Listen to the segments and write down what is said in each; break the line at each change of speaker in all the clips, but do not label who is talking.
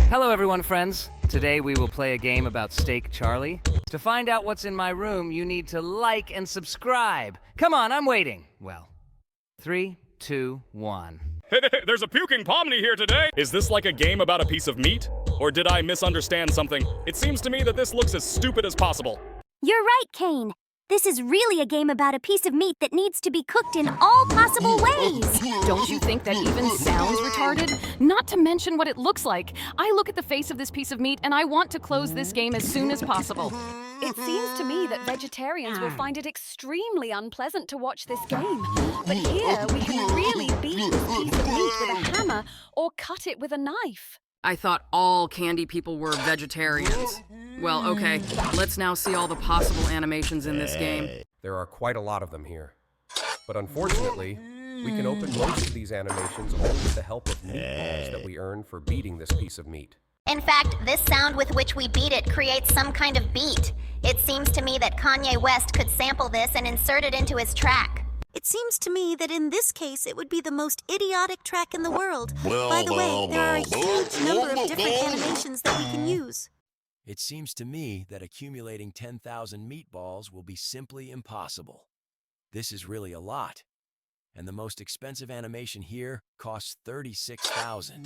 Hello everyone, friends. Today we will play a game about Steak Charlie. To find out what's in my room, you need to like and subscribe. Come on, I'm waiting. Well, 3, 2, 1.
There's a puking Pomni here today! Is this like a game about a piece of meat? Or did I misunderstand something? It seems to me that this looks as stupid as possible.
You're right, Kane. This is really a game about a piece of meat that needs to be cooked in all possible ways.
Don't you think that even sounds retarded? Not to mention what it looks like. I look at the face of this piece of meat and I want to close this game as soon as possible.
It seems to me that vegetarians will find it extremely unpleasant to watch this game. But here, we can really beat this piece of meat with a hammer or cut it with a knife.
I thought all candy people were vegetarians. Well, okay, let's now see all the possible animations in this game.
There are quite a lot of them here. But unfortunately, we can open most of these animations only with the help of meatballs that we earn for beating this piece of meat.
In fact, this sound with which we beat it creates some kind of beat. It seems to me that Kanye West could sample this and insert it into his track.
It seems to me that in this case, it would be the most idiotic track in the world. By the way, there are a huge number of different animations that we can use.
It seems to me that accumulating 10,000 meatballs will be simply impossible. This is really a lot. And the most expensive animation here costs 36,000.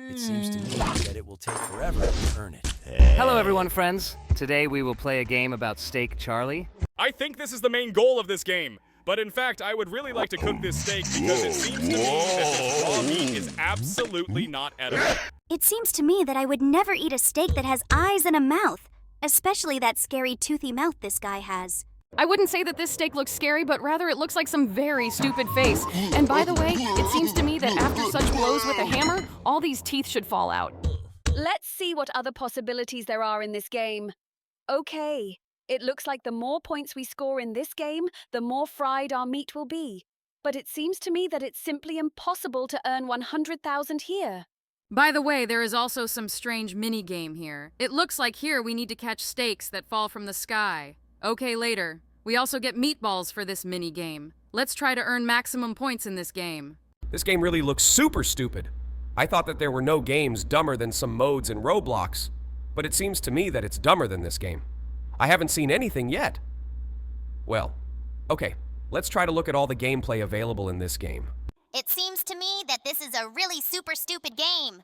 It seems to me that it will take forever to earn it.
Hello everyone, friends. Today we will play a game about Steak Charlie.
I think this is the main goal of this game. But in fact, I would really like to cook this steak because it seems to me that this raw meat is absolutely not edible.
It seems to me that I would never eat a steak that has eyes and a mouth, especially that scary toothy mouth this guy has.
I wouldn't say that this steak looks scary, but rather it looks like some very stupid face. And by the way, it seems to me that after such blows with a hammer, all these teeth should fall out.
Let's see what other possibilities there are in this game. Okay, it looks like the more points we score in this game, the more fried our meat will be. But it seems to me that it's simply impossible to earn 100,000 here.
By the way, there is also some strange mini-game here. It looks like here we need to catch steaks that fall from the sky. Okay, later. We also get meatballs for this mini-game. Let's try to earn maximum points in this game.
This game really looks super stupid. I thought that there were no games dumber than some modes in Roblox, but it seems to me that it's dumber than this game. I haven't seen anything yet. Well, okay, let's try to look at all the gameplay available in this game.
It seems to me that this is a really super stupid game.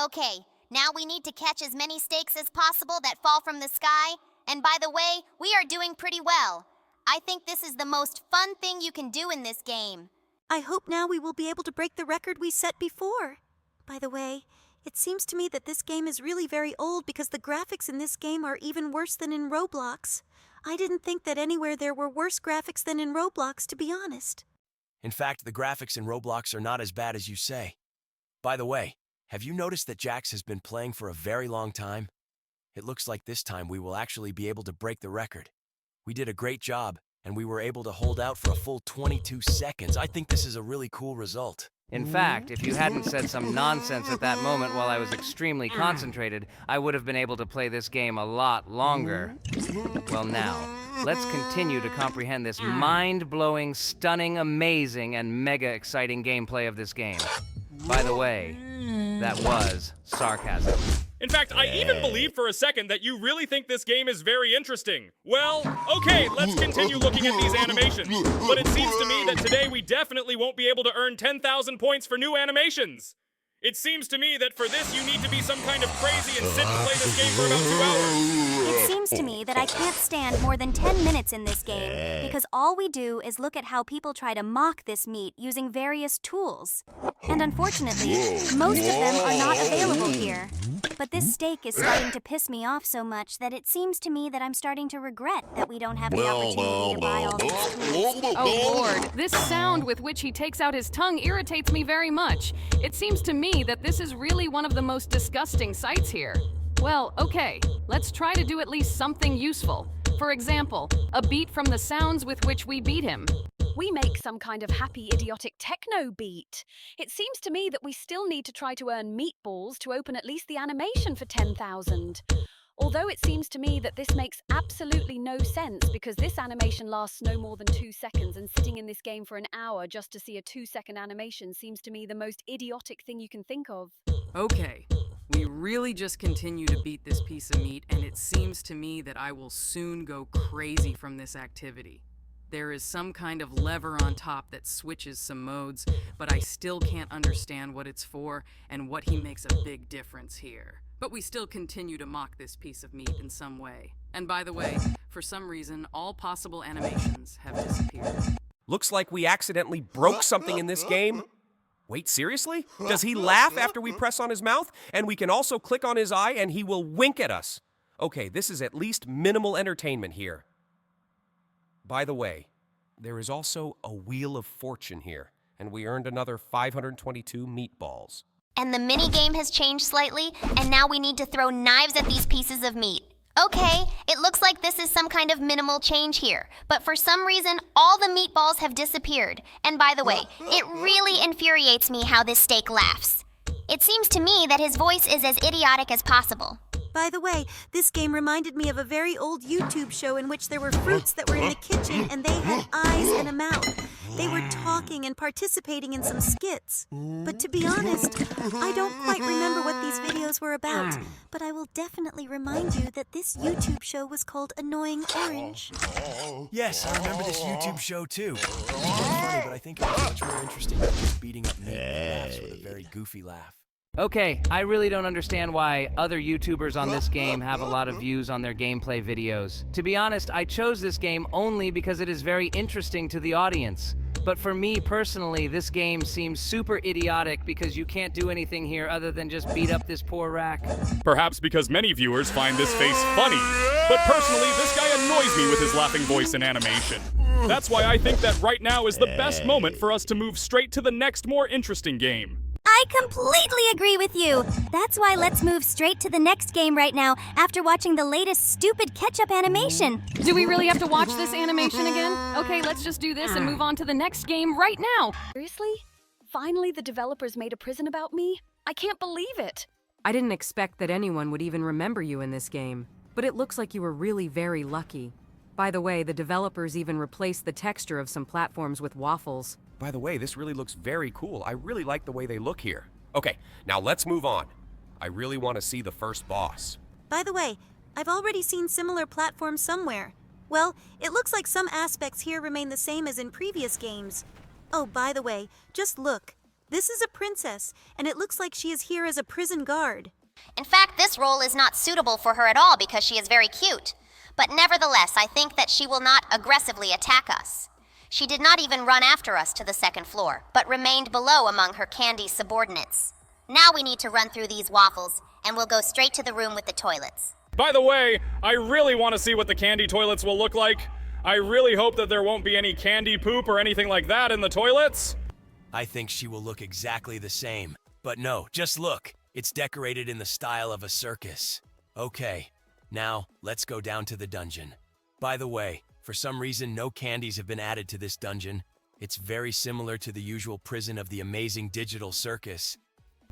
Okay, now we need to catch as many steaks as possible that fall from the sky. And by the way, we are doing pretty well. I think this is the most fun thing you can do in this game.
I hope now we will be able to break the record we set before. By the way, it seems to me that this game is really very old because the graphics in this game are even worse than in Roblox. I didn't think that anywhere there were worse graphics than in Roblox, to be honest.
In fact, the graphics in Roblox are not as bad as you say. By the way, have you noticed that Jax has been playing for a very long time? It looks like this time we will actually be able to break the record. We did a great job, and we were able to hold out for a full 22 seconds. I think this is a really cool result.
In fact, if you hadn't said some nonsense at that moment while I was extremely concentrated, I would have been able to play this game a lot longer. Well now, let's continue to comprehend this mind-blowing, stunning, amazing, and mega exciting gameplay of this game. By the way, that was sarcasm.
In fact, I even believed for a second that you really think this game is very interesting. Well, okay, let's continue looking at these animations. But it seems to me that today we definitely won't be able to earn 10,000 points for new animations. It seems to me that for this you need to be some kind of crazy and sit and play this game for about 2 hours.
It seems to me that I can't stand more than 10 minutes in this game because all we do is look at how people try to mock this meat using various tools. And unfortunately, most of them are not available here. But this steak is starting to piss me off so much that it seems to me that I'm starting to regret that we don't have the opportunity to buy all these tools.
Oh Lord, this sound with which he takes out his tongue irritates me very much. It seems to me that this is really one of the most disgusting sights here. Well, okay, let's try to do at least something useful. For example, a beat from the sounds with which we beat him.
We make some kind of happy, idiotic techno beat. It seems to me that we still need to try to earn meatballs to open at least the animation for 10,000. Although it seems to me that this makes absolutely no sense because this animation lasts no more than 2 seconds, and sitting in this game for an hour just to see a 2-second animation seems to me the most idiotic thing you can think of.
Okay,
We really just continue to beat this piece of meat, and it seems to me that I will soon go crazy from this activity. There is some kind of lever on top that switches some modes, but I still can't understand what it's for and what he makes a big difference here. But we still continue to mock this piece of meat in some way. And by the way, for some reason, all possible animations have disappeared.
Looks like we accidentally broke something in this game. Wait, seriously? Does he laugh after we press on his mouth? And we can also click on his eye and he will wink at us. Okay, this is at least minimal entertainment here. By the way, there is also a Wheel of Fortune here, and we earned another 522 meatballs.
And the mini game has changed slightly, and now we need to throw knives at these pieces of meat. Okay, it looks like this is some kind of minimal change here, but for some reason, all the meatballs have disappeared. And by the way, it really infuriates me how this steak laughs. It seems to me that his voice is as idiotic as possible.
By the way, this game reminded me of a very old YouTube show in which there were fruits that were in the kitchen and they had eyes and a mouth. They were talking and participating in some skits. But to be honest, I don't quite remember what these videos were about. But I will definitely remind you that this YouTube show was called Annoying Orange.
Yes, I remember this YouTube show too. It was pretty funny, but I think it was much more interesting than just beating up meat and laughs with a very goofy laugh.
Okay, I really don't understand why other YouTubers on this game have a lot of views on their gameplay videos. To be honest, I chose this game only because it is very interesting to the audience. But for me personally, this game seems super idiotic because you can't do anything here other than just beat up this poor rack.
Perhaps because many viewers find this face funny. But personally, this guy annoys me with his laughing voice and animation. That's why I think that right now is the best moment for us to move straight to the next more interesting game.
I completely agree with you. That's why let's move straight to the next game right now after watching the latest stupid ketchup animation.
Do we really have to watch this animation again? Okay, let's just do this and move on to the next game right now.
Seriously? Finally, the developers made a prison about me? I can't believe it.
I didn't expect that anyone would even remember you in this game, but it looks like you were really very lucky. By the way, the developers even replaced the texture of some platforms with waffles.
By the way, this really looks very cool. I really like the way they look here. Okay, now let's move on. I really want to see the first boss.
By the way, I've already seen similar platforms somewhere. Well, it looks like some aspects here remain the same as in previous games. Oh, by the way, just look. This is a princess, and it looks like she is here as a prison guard.
In fact, this role is not suitable for her at all because she is very cute. But nevertheless, I think that she will not aggressively attack us. She did not even run after us to the second floor, but remained below among her candy subordinates. Now we need to run through these waffles, and we'll go straight to the room with the toilets.
By the way, I really want to see what the candy toilets will look like. I really hope that there won't be any candy poop or anything like that in the toilets.
I think she will look exactly the same. But no, just look. It's decorated in the style of a circus. Okay, now let's go down to the dungeon. By the way, for some reason, no candies have been added to this dungeon. It's very similar to the usual prison of the amazing digital circus.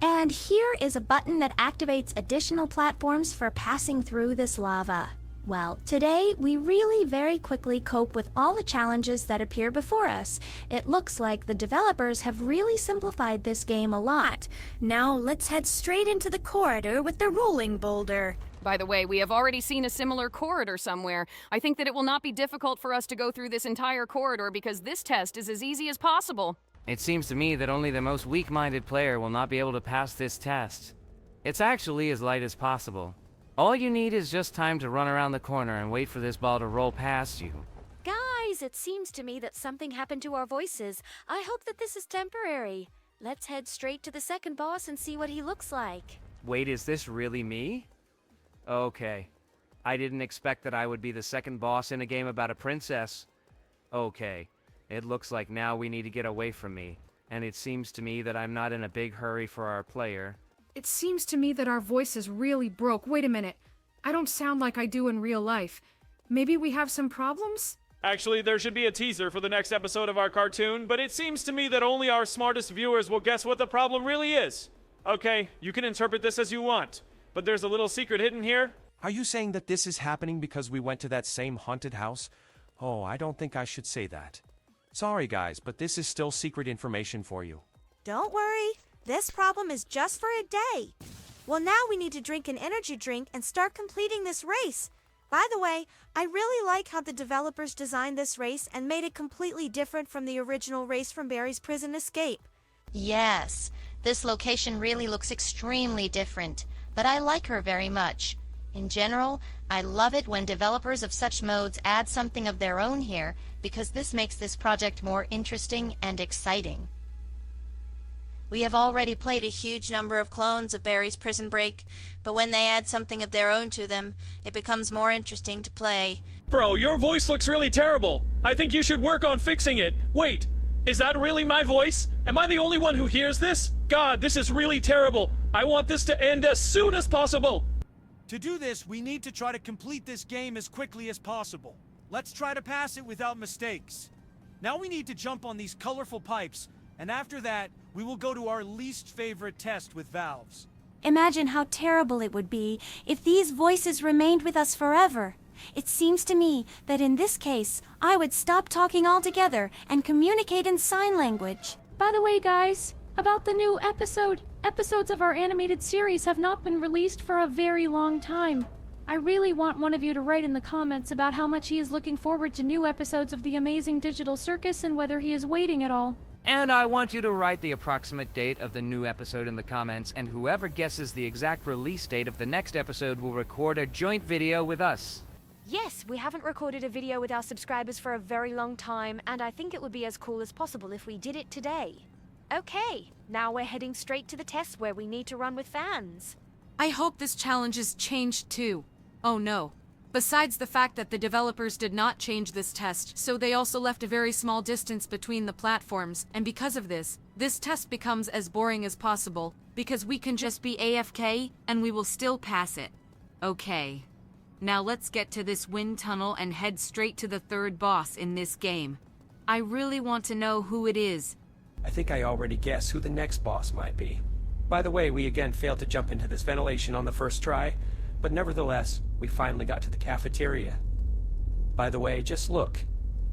And here is a button that activates additional platforms for passing through this lava. Well, today we really very quickly cope with all the challenges that appear before us. It looks like the developers have really simplified this game a lot. Now let's head straight into the corridor with the rolling boulder.
By the way, we have already seen a similar corridor somewhere. I think that it will not be difficult for us to go through this entire corridor because this test is as easy as possible.
It seems to me that only the most weak-minded player will not be able to pass this test. It's actually as light as possible. All you need is just time to run around the corner and wait for this ball to roll past you.
Guys, it seems to me that something happened to our voices. I hope that this is temporary. Let's head straight to the second boss and see what he looks like.
Wait, is this really me? Okay. I didn't expect that I would be the second boss in a game about a princess. Okay. It looks like now we need to get away from me. And it seems to me that I'm not in a big hurry for our player.
It seems to me that our voices really broke. Wait a minute. I don't sound like I do in real life. Maybe we have some problems?
Actually, there should be a teaser for the next episode of our cartoon, but it seems to me that only our smartest viewers will guess what the problem really is. Okay, you can interpret this as you want. But there's a little secret hidden here.
Are you saying that this is happening because we went to that same haunted house? Oh, I don't think I should say that. Sorry guys, but this is still secret information for you.
Don't worry. This problem is just for a day. Well, now we need to drink an energy drink and start completing this race. By the way, I really like how the developers designed this race and made it completely different from the original race from Barry's Prison Escape.
Yes, this location really looks extremely different, but I like her very much. In general, I love it when developers of such modes add something of their own here, because this makes this project more interesting and exciting. We have already played a huge number of clones of Barry's Prison Break, but when they add something of their own to them, it becomes more interesting to play.
Bro, your voice looks really terrible. I think you should work on fixing it. Wait, is that really my voice? Am I the only one who hears this? God, this is really terrible. I want this to end as soon as possible.
To do this, we need to try to complete this game as quickly as possible. Let's try to pass it without mistakes. Now we need to jump on these colorful pipes, and after that, we will go to our least favorite test with valves.
Imagine how terrible it would be if these voices remained with us forever. It seems to me that in this case, I would stop talking altogether and communicate in sign language.
By the way, guys, about the new episodes of our animated series have not been released for a very long time. I really want one of you to write in the comments about how much he is looking forward to new episodes of the amazing digital circus and whether he is waiting at all.
And I want you to write the approximate date of the new episode in the comments, and whoever guesses the exact release date of the next episode will record a joint video with us.
Yes, we haven't recorded a video with our subscribers for a very long time, and I think it would be as cool as possible if we did it today. Okay, now we're heading straight to the test where we need to run with fans.
I hope this challenge is changed too. Oh no. Besides the fact that the developers did not change this test, so they also left a very small distance between the platforms, and because of this test becomes as boring as possible, because we can just be AFK and we will still pass it. Okay. Now let's get to this wind tunnel and head straight to the third boss in this game. I really want to know who it is.
I think I already guess who the next boss might be. By the way, we again failed to jump into this ventilation on the first try, but nevertheless, we finally got to the cafeteria. By the way, just look.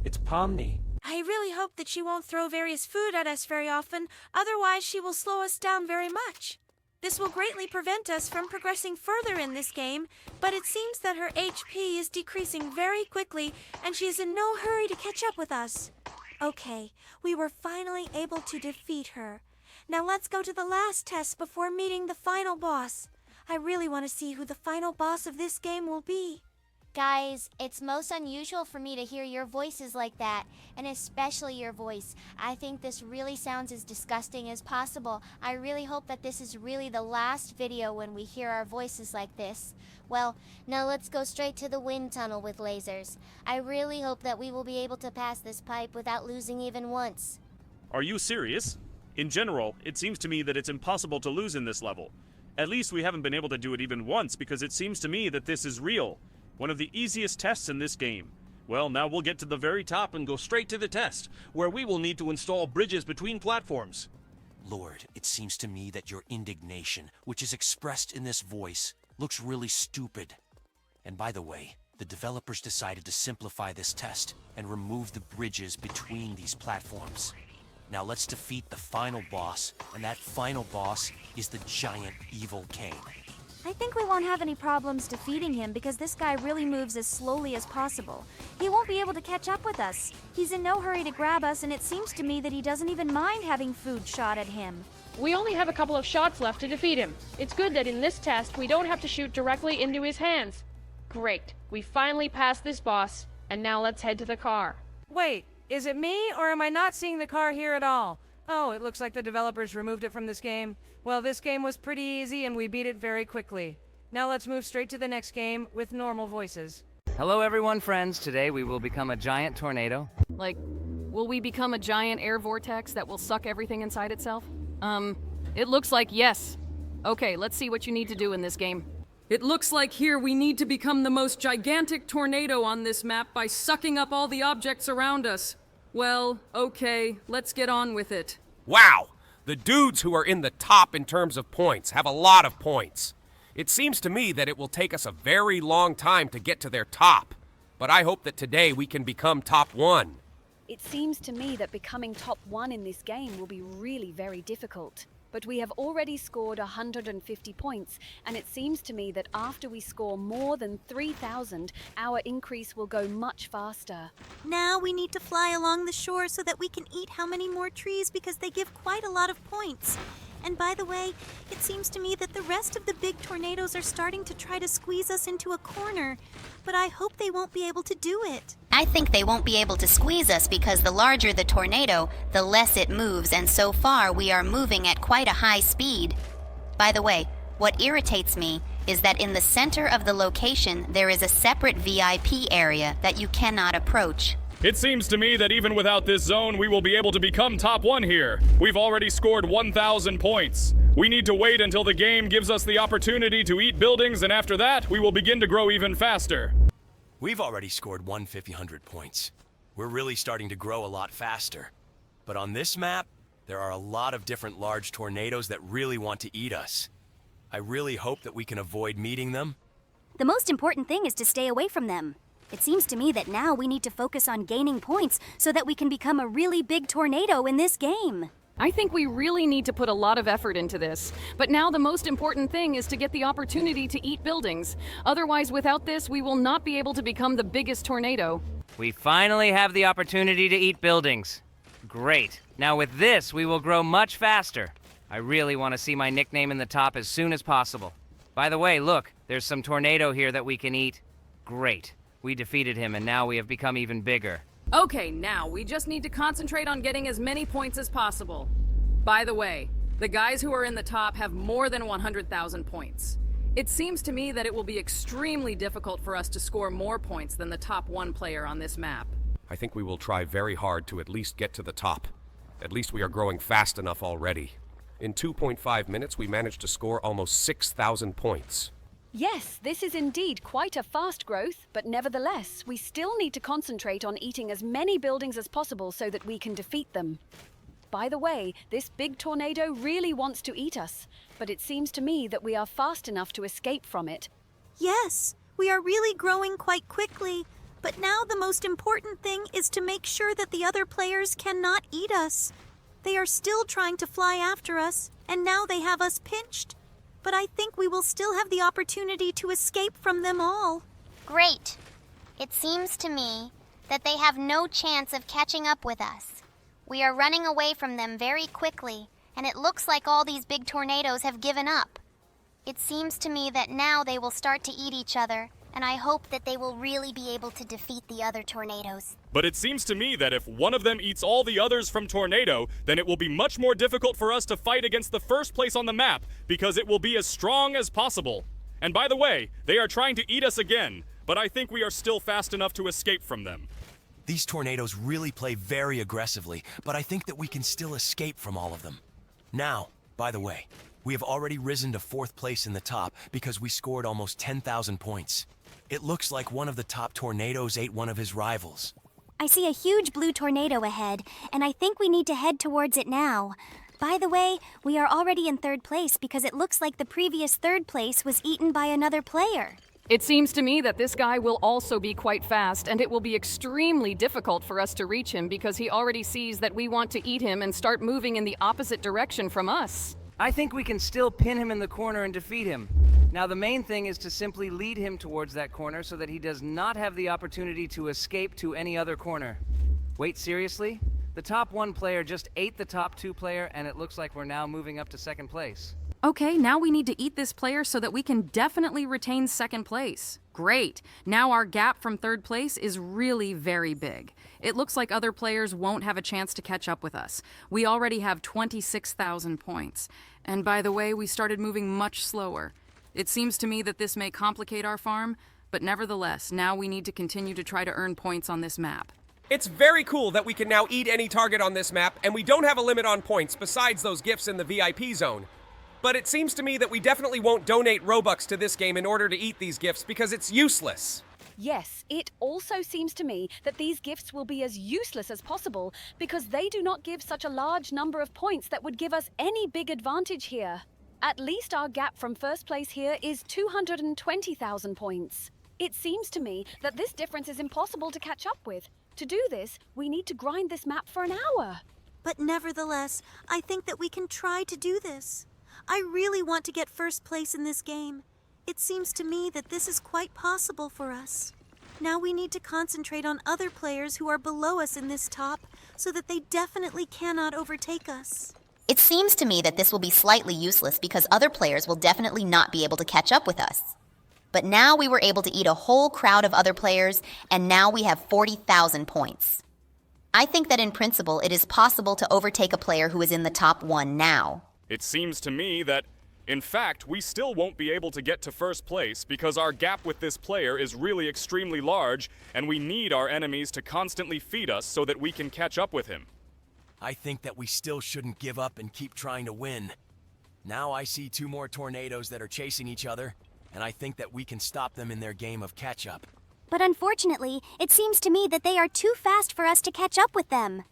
It's Pomni.
I really hope that she won't throw various food at us very often, otherwise she will slow us down very much. This will greatly prevent us from progressing further in this game, but it seems that her HP is decreasing very quickly, and she is in no hurry to catch up with us. Okay, we were finally able to defeat her. Now let's go to the last test before meeting the final boss. I really want to see who the final boss of this game will be.
Guys, it's most unusual for me to hear your voices like that, and especially your voice. I think this really sounds as disgusting as possible. I really hope that this is really the last video when we hear our voices like this. Well, now let's go straight to the wind tunnel with lasers. I really hope that we will be able to pass this pipe without losing even once.
Are you serious? In general, it seems to me that it's impossible to lose in this level. At least we haven't been able to do it even once, because it seems to me that this is real. One of the easiest tests in this game. Well, now we'll get to the very top and go straight to the test, where we will need to install bridges between platforms.
Lord, it seems to me that your indignation, which is expressed in this voice, looks really stupid. And by the way, the developers decided to simplify this test and remove the bridges between these platforms. Now let's defeat the final boss, and that final boss is the giant evil Kane.
I think we won't have any problems defeating him because this guy really moves as slowly as possible. He won't be able to catch up with us. He's in no hurry to grab us, and it seems to me that he doesn't even mind having food shot at him.
We only have a couple of shots left to defeat him. It's good that in this test, we don't have to shoot directly into his hands. Great. We finally passed this boss, and now let's head to the car.
Wait, is it me, or am I not seeing the car here at all? Oh, it looks like the developers removed it from this game. Well, this game was pretty easy and we beat it very quickly. Now let's move straight to the next game with normal voices. Hello everyone, friends. Today we will become a giant tornado.
Like, will we become a giant air vortex that will suck everything inside itself? It looks like yes. Okay, let's see what you need to do in this game.
It looks like here we need to become the most gigantic tornado on this map by sucking up all the objects around us. Well, okay, let's get on with it.
Wow! The dudes who are in the top in terms of points have a lot of points. It seems to me that it will take us a very long time to get to their top, but I hope that today we can become top 1.
It seems to me that becoming top 1 in this game will be really very difficult. but we have already scored 150 points, and it seems to me that after we score more than 3,000, our increase will go much faster.
Now we need to fly along the shore so that we can eat how many more trees because they give quite a lot of points. And by the way, it seems to me that the rest of the big tornadoes are starting to try to squeeze us into a corner, but I hope they won't be able to do it.
I think they won't be able to squeeze us because the larger the tornado, the less it moves, and so far we are moving at quite a high speed. By the way, what irritates me is that in the center of the location there is a separate VIP area that you cannot approach.
It seems to me that even without this zone, we will be able to become top 1 here. We've already scored 1,000 points. We need to wait until the game gives us the opportunity to eat buildings, and after that, we will begin to grow even faster.
We've already scored 1,500 points. We're really starting to grow a lot faster. But on this map, there are a lot of different large tornadoes that really want to eat us. I really hope that we can avoid meeting them.
The most important thing is to stay away from them. It seems to me that now we need to focus on gaining points so that we can become a really big tornado in this game.
I think we really need to put a lot of effort into this. But now the most important thing is to get the opportunity to eat buildings. Otherwise, without this, we will not be able to become the biggest tornado.
We finally have the opportunity to eat buildings. Great. Now with this, we will grow much faster. I really want to see my nickname in the top as soon as possible. By the way, look, there's some tornado here that we can eat. Great. We defeated him, and now we have become even bigger.
Okay, now we just need to concentrate on getting as many points as possible. By the way, the guys who are in the top have more than 100,000 points. It seems to me that it will be extremely difficult for us to score more points than the top 1 player on this map.
I think we will try very hard to at least get to the top. At least we are growing fast enough already. In 2.5 minutes, we managed to score almost 6,000 points.
Yes, this is indeed quite a fast growth, but nevertheless, we still need to concentrate on eating as many buildings as possible so that we can defeat them. By the way, this big tornado really wants to eat us, but it seems to me that we are fast enough to escape from it.
Yes, we are really growing quite quickly, but now the most important thing is to make sure that the other players cannot eat us. They are still trying to fly after us, and now they have us pinched. But I think we will still have the opportunity to escape from them all.
Great. It seems to me that they have no chance of catching up with us. We are running away from them very quickly, and it looks like all these big tornadoes have given up. It seems to me that now they will start to eat each other, and I hope that they will really be able to defeat the other tornadoes.
But it seems to me that if one of them eats all the others from tornado, then it will be much more difficult for us to fight against the first place on the map, because it will be as strong as possible. And by the way, they are trying to eat us again, but I think we are still fast enough to escape from them.
These tornadoes really play very aggressively, but I think that we can still escape from all of them. Now, by the way, we have already risen to 4th place in the top because we scored almost 10,000 points. It looks like one of the top tornadoes ate one of his rivals.
I see a huge blue tornado ahead, and I think we need to head towards it now. By the way, we are already in 3rd place because it looks like the previous 3rd place was eaten by another player.
It seems to me that this guy will also be quite fast, and it will be extremely difficult for us to reach him because he already sees that we want to eat him and start moving in the opposite direction from us.
I think we can still pin him in the corner and defeat him. Now the main thing is to simply lead him towards that corner so that he does not have the opportunity to escape to any other corner. Wait, seriously? The top 1 player just ate the top 2 player, and it looks like we're now moving up to 2nd place.
Okay, now we need to eat this player so that we can definitely retain 2nd place. Great. Now our gap from 3rd place is really very big. It looks like other players won't have a chance to catch up with us. We already have 26,000 points. And by the way, we started moving much slower. It seems to me that this may complicate our farm, but nevertheless, now we need to continue to try to earn points on this map.
It's very cool that we can now eat any target on this map, and we don't have a limit on points besides those gifts in the VIP zone. But it seems to me that we definitely won't donate Robux to this game in order to eat these gifts because it's useless.
Yes, it also seems to me that these gifts will be as useless as possible because they do not give such a large number of points that would give us any big advantage here. At least our gap from 1st place here is 220,000 points. It seems to me that this difference is impossible to catch up with. To do this, we need to grind this map for an hour.
But nevertheless, I think that we can try to do this. I really want to get first place in this game. It seems to me that this is quite possible for us. Now we need to concentrate on other players who are below us in this top so that they definitely cannot overtake us.
It seems to me that this will be slightly useless because other players will definitely not be able to catch up with us. But now we were able to eat a whole crowd of other players, and now we have 40,000 points. I think that in principle it is possible to overtake a player who is in the top 1 now.
It seems to me that, in fact, we still won't be able to get to first place because our gap with this player is really extremely large, and we need our enemies to constantly feed us so that we can catch up with him.
I think that we still shouldn't give up and keep trying to win. Now I see 2 more tornadoes that are chasing each other, and I think that we can stop them in their game of catch-up.
But unfortunately, it seems to me that they are too fast for us to catch up with them.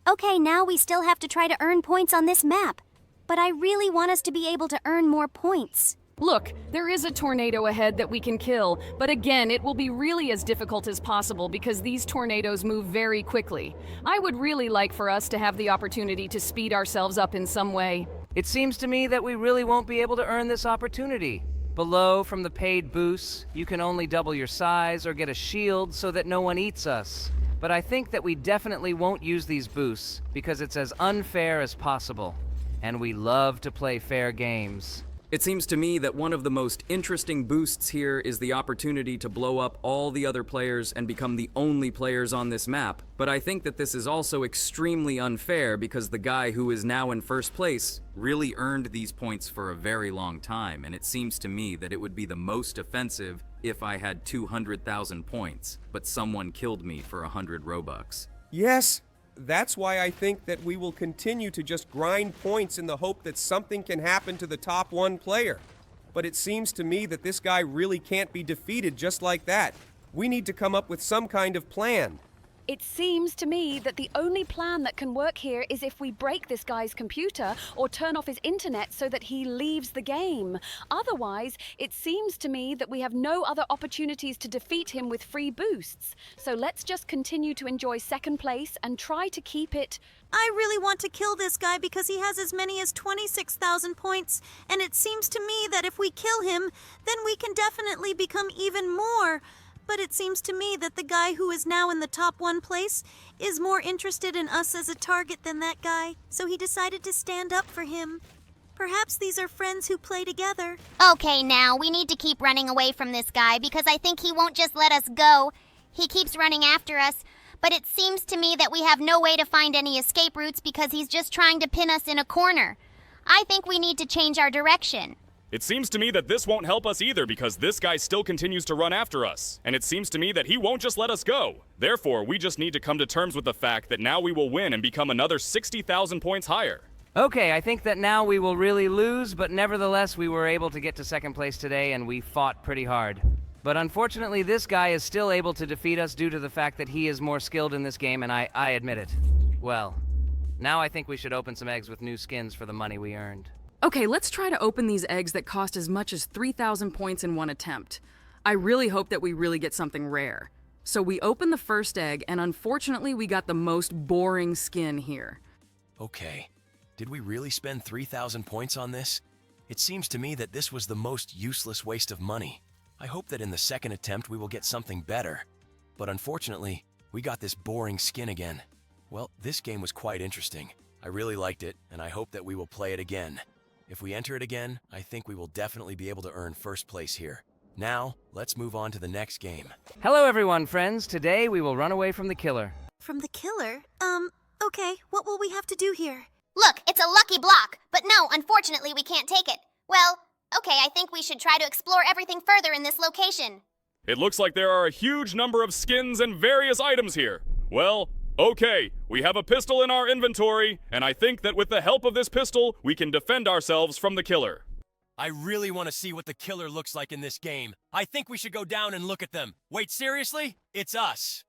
Okay, now we still have to try to earn points on this map. But I really want us to be able to earn more points.
Look, there is a tornado ahead that we can kill, but again, it will be really as difficult as possible because these tornadoes move very quickly. I would really like for us to have the opportunity to speed ourselves up in some way.
It seems to me that we really won't be able to earn this opportunity. Below, from the paid boosts, you can only double your size or get a shield so that no one eats us. But I think that we definitely won't use these boosts because it's as unfair as possible. And we love to play fair games.
It seems to me that one of the most interesting boosts here is the opportunity to blow up all the other players and become the only players on this map. But I think that this is also extremely unfair because the guy who is now in first place really earned these points for a very long time, and it seems to me that it would be the most offensive if I had 200,000 points, but someone killed me for 100 Robux.
Yes, that's why I think that we will continue to just grind points in the hope that something can happen to the top 1 player. But it seems to me that this guy really can't be defeated just like that. We need to come up with some kind of plan.
It seems to me that the only plan that can work here is if we break this guy's computer or turn off his internet so that he leaves the game. Otherwise, it seems to me that we have no other opportunities to defeat him with free boosts. So let's just continue to enjoy second place and try to keep it.
I really want to kill this guy because he has as many as 26,000 points, and it seems to me that if we kill him, then we can definitely become even more. But it seems to me that the guy who is now in the top 1 place is more interested in us as a target than that guy, so he decided to stand up for him. Perhaps these are friends who play together.
Okay, now, we need to keep running away from this guy because I think he won't just let us go. He keeps running after us, but it seems to me that we have no way to find any escape routes because he's just trying to pin us in a corner. I think we need to change our direction.
It seems to me that this won't help us either because this guy still continues to run after us. And it seems to me that he won't just let us go. Therefore, we just need to come to terms with the fact that now we will win and become another 60,000 points higher.
Okay, I think that now we will really lose, but nevertheless we were able to get to second place today and we fought pretty hard. But unfortunately this guy is still able to defeat us due to the fact that he is more skilled in this game, and I admit it. Well, now I think we should open some eggs with new skins for the money we earned.
Okay, let's try to open these eggs that cost as much as 3,000 points in one attempt. I really hope that we really get something rare. So we opened the first egg, and unfortunately we got the most boring skin here.
Okay, did we really spend 3,000 points on this? It seems to me that this was the most useless waste of money. I hope that in the second attempt we will get something better. But unfortunately, we got this boring skin again. Well, this game was quite interesting. I really liked it, and I hope that we will play it again. If we enter it again, I think we will definitely be able to earn first place here. Now, let's move on to the next game.
Hello everyone, friends. Today we will run away from the killer.
From the killer? Okay, what will we have to do here?
Look, it's a lucky block, but no, unfortunately we can't take it. Well, okay, I think we should try to explore everything further in this location.
It looks like there are a huge number of skins and various items here. Well, okay, we have a pistol in our inventory, and I think that with the help of this pistol, we can defend ourselves from the killer.
I really want to see what the killer looks like in this game. I think we should go down and look at them. Wait, seriously? It's us.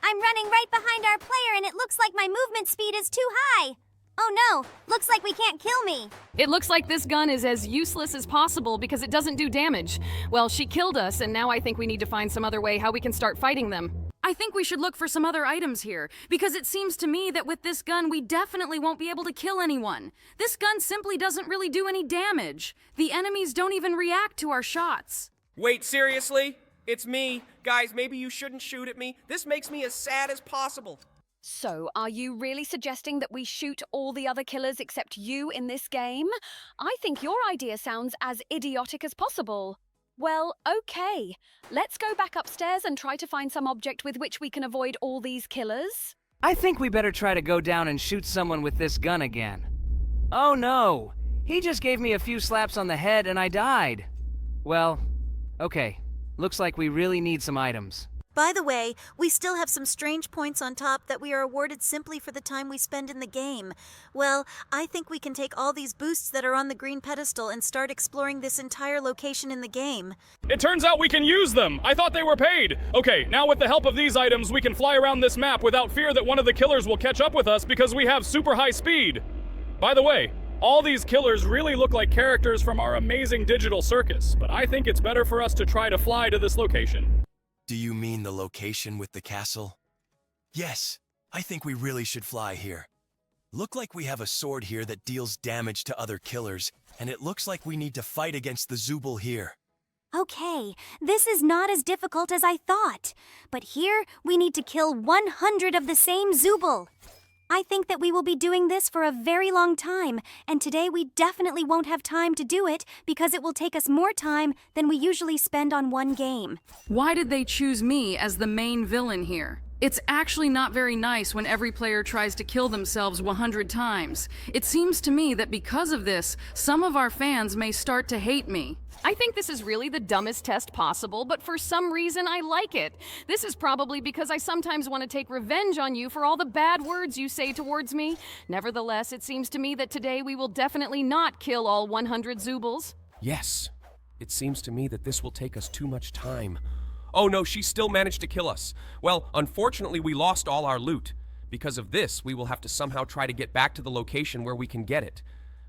I'm running right behind our player and it looks like my movement speed is too high. Oh no, looks like we can't kill me.
It looks like this gun is as useless as possible because it doesn't do damage. Well, she killed us, and now I think we need to find some other way how we can start fighting them. I think we should look for some other items here, because it seems to me that with this gun we definitely won't be able to kill anyone. This gun simply doesn't really do any damage. The enemies don't even react to our shots.
Wait, seriously? It's me. Guys, maybe you shouldn't shoot at me. This makes me as sad as possible.
So, are you really suggesting that we shoot all the other killers except you in this game? I think your idea sounds as idiotic as possible. Well, okay. Let's go back upstairs and try to find some object with which we can avoid all these killers.
I think we better try to go down and shoot someone with this gun again. Oh no! He just gave me a few slaps on the head and I died. Well, okay. Looks like we really need some items.
By the way, we still have some strange points on top that we are awarded simply for the time we spend in the game. Well, I think we can take all these boosts that are on the green pedestal and start exploring this entire location in the game.
It turns out we can use them! I thought they were paid! Okay, now with the help of these items, we can fly around this map without fear that one of the killers will catch up with us because we have super high speed. By the way, all these killers really look like characters from our amazing digital circus, but I think it's better for us to try to fly to this location.
Do you mean the location with the castle? Yes, I think we really should fly here. Look like we have a sword here that deals damage to other killers, and it looks like we need to fight against the Zooble here.
Okay, this is not as difficult as I thought. But here, we need to kill 100 of the same Zooble. I think that we will be doing this for a very long time, and today we definitely won't have time to do it because it will take us more time than we usually spend on one game.
Why did they choose me as the main villain here? It's actually not very nice when every player tries to kill themselves 100 times. It seems to me that because of this, some of our fans may start to hate me.
I think this is really the dumbest test possible, but for some reason I like it. This is probably because I sometimes want to take revenge on you for all the bad words you say towards me. Nevertheless, it seems to me that today we will definitely not kill all 100 Zoobles.
Yes. It seems to me that this will take us too much time. Oh no, she still managed to kill us. Well, unfortunately we lost all our loot. Because of this, we will have to somehow try to get back to the location where we can get it.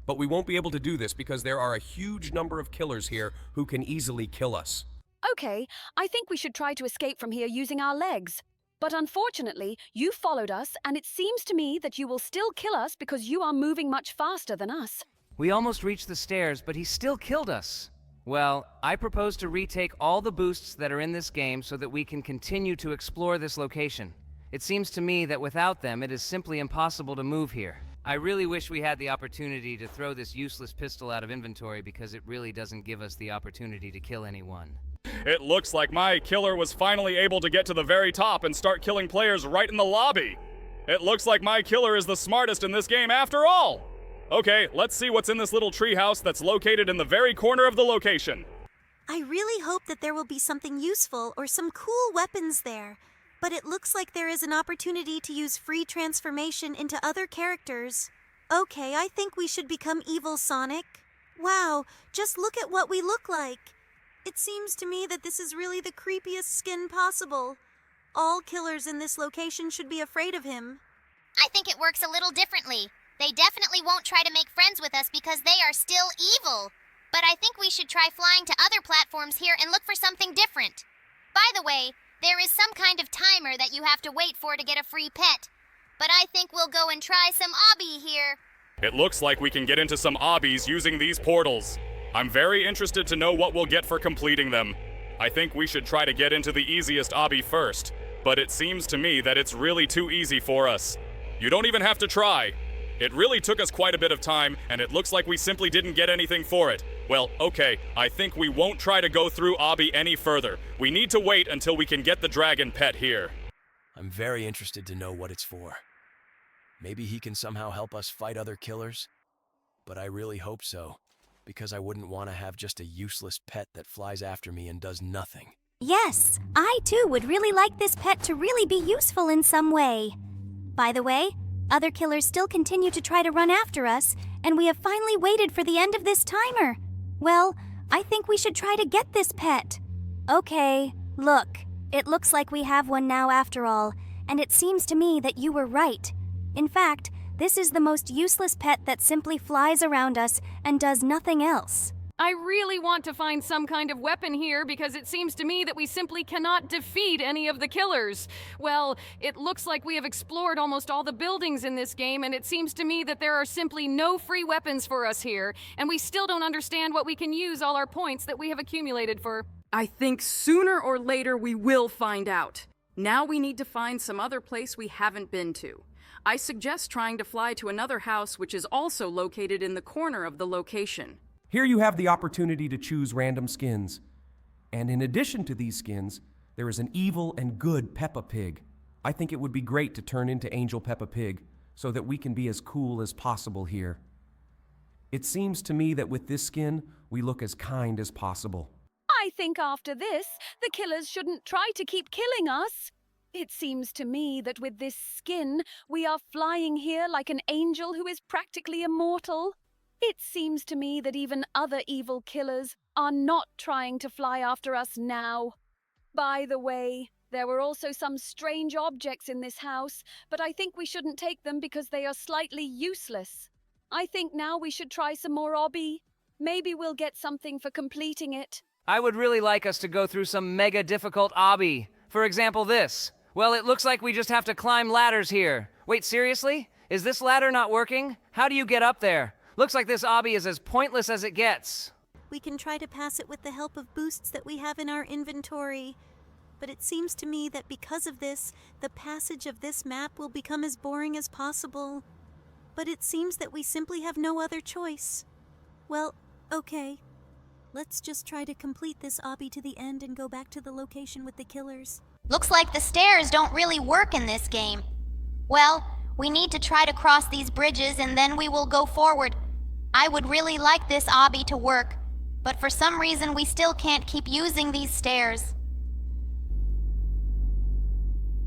But we won't be able to do this because there are a huge number of killers here who can easily kill us.
Okay, I think we should try to escape from here using our legs. But unfortunately, you followed us, and it seems to me that you will still kill us because you are moving much faster than us.
We almost reached the stairs, but he still killed us. Well, I propose to retake all the boosts that are in this game so that we can continue to explore this location. It seems to me that without them, it is simply impossible to move here. I really wish we had the opportunity to throw this useless pistol out of inventory because it really doesn't give us the opportunity to kill anyone.
It looks like my killer was finally able to get to the very top and start killing players right in the lobby. It looks like my killer is the smartest in this game after all. Okay, let's see what's in this little treehouse that's located in the very corner of the location.
I really hope that there will be something useful or some cool weapons there. But it looks like there is an opportunity to use free transformation into other characters. Okay, I think we should become evil Sonic. Wow, just look at what we look like. It seems to me that this is really the creepiest skin possible. All killers in this location should be afraid of him.
I think it works a little differently. They definitely won't try to make friends with us because they are still evil. But I think we should try flying to other platforms here and look for something different. By the way, there is some kind of timer that you have to wait for to get a free pet. But I think we'll go and try some obby here.
It looks like we can get into some obbies using these portals. I'm very interested to know what we'll get for completing them. I think we should try to get into the easiest obby first, but it seems to me that it's really too easy for us. You don't even have to try. It really took us quite a bit of time, and it looks like we simply didn't get anything for it. Well, okay, I think we won't try to go through obby any further. We need to wait until we can get the dragon pet here.
I'm very interested to know what it's for. Maybe he can somehow help us fight other killers? But I really hope so, because I wouldn't want to have just a useless pet that flies after me and does nothing.
Yes, I too would really like this pet to really be useful in some way. By the way, other killers still continue to try to run after us, and we have finally waited for the end of this timer. Well, I think we should try to get this pet. Okay, look. It looks like we have one now after all, and it seems to me that you were right. In fact, this is the most useless pet that simply flies around us and does nothing else.
I really want to find some kind of weapon here because it seems to me that we simply cannot defeat any of the killers. Well, it looks like we have explored almost all the buildings in this game, and it seems to me that there are simply no free weapons for us here, and we still don't understand what we can use all our points that we have accumulated for.
I think sooner or later we will find out. Now we need to find some other place we haven't been to. I suggest trying to fly to another house which is also located in the corner of the location.
Here you have the opportunity to choose random skins. And in addition to these skins, there is an evil and good Peppa Pig. I think it would be great to turn into Angel Peppa Pig so that we can be as cool as possible here. It seems to me that with this skin, we look as kind as possible.
I think after this, the killers shouldn't try to keep killing us. It seems to me that with this skin, we are flying here like an angel who is practically immortal. It seems to me that even other evil killers are not trying to fly after us now. By the way, there were also some strange objects in this house, but I think we shouldn't take them because they are slightly useless. I think now we should try some more obby. Maybe we'll get something for completing it.
I would really like us to go through some mega difficult obby. For example, this. Well, it looks like we just have to climb ladders here. Wait, seriously? Is this ladder not working? How do you get up there? Looks like this obby is as pointless as it gets.
We can try to pass it with the help of boosts that we have in our inventory. But it seems to me that because of this, the passage of this map will become as boring as possible. But it seems that we simply have no other choice. Well, okay. Let's just try to complete this obby to the end and go back to the location with the killers.
Looks like the stairs don't really work in this game. Well, we need to try to cross these bridges and then we will go forward. I would really like this obby to work, but for some reason we still can't keep using these stairs.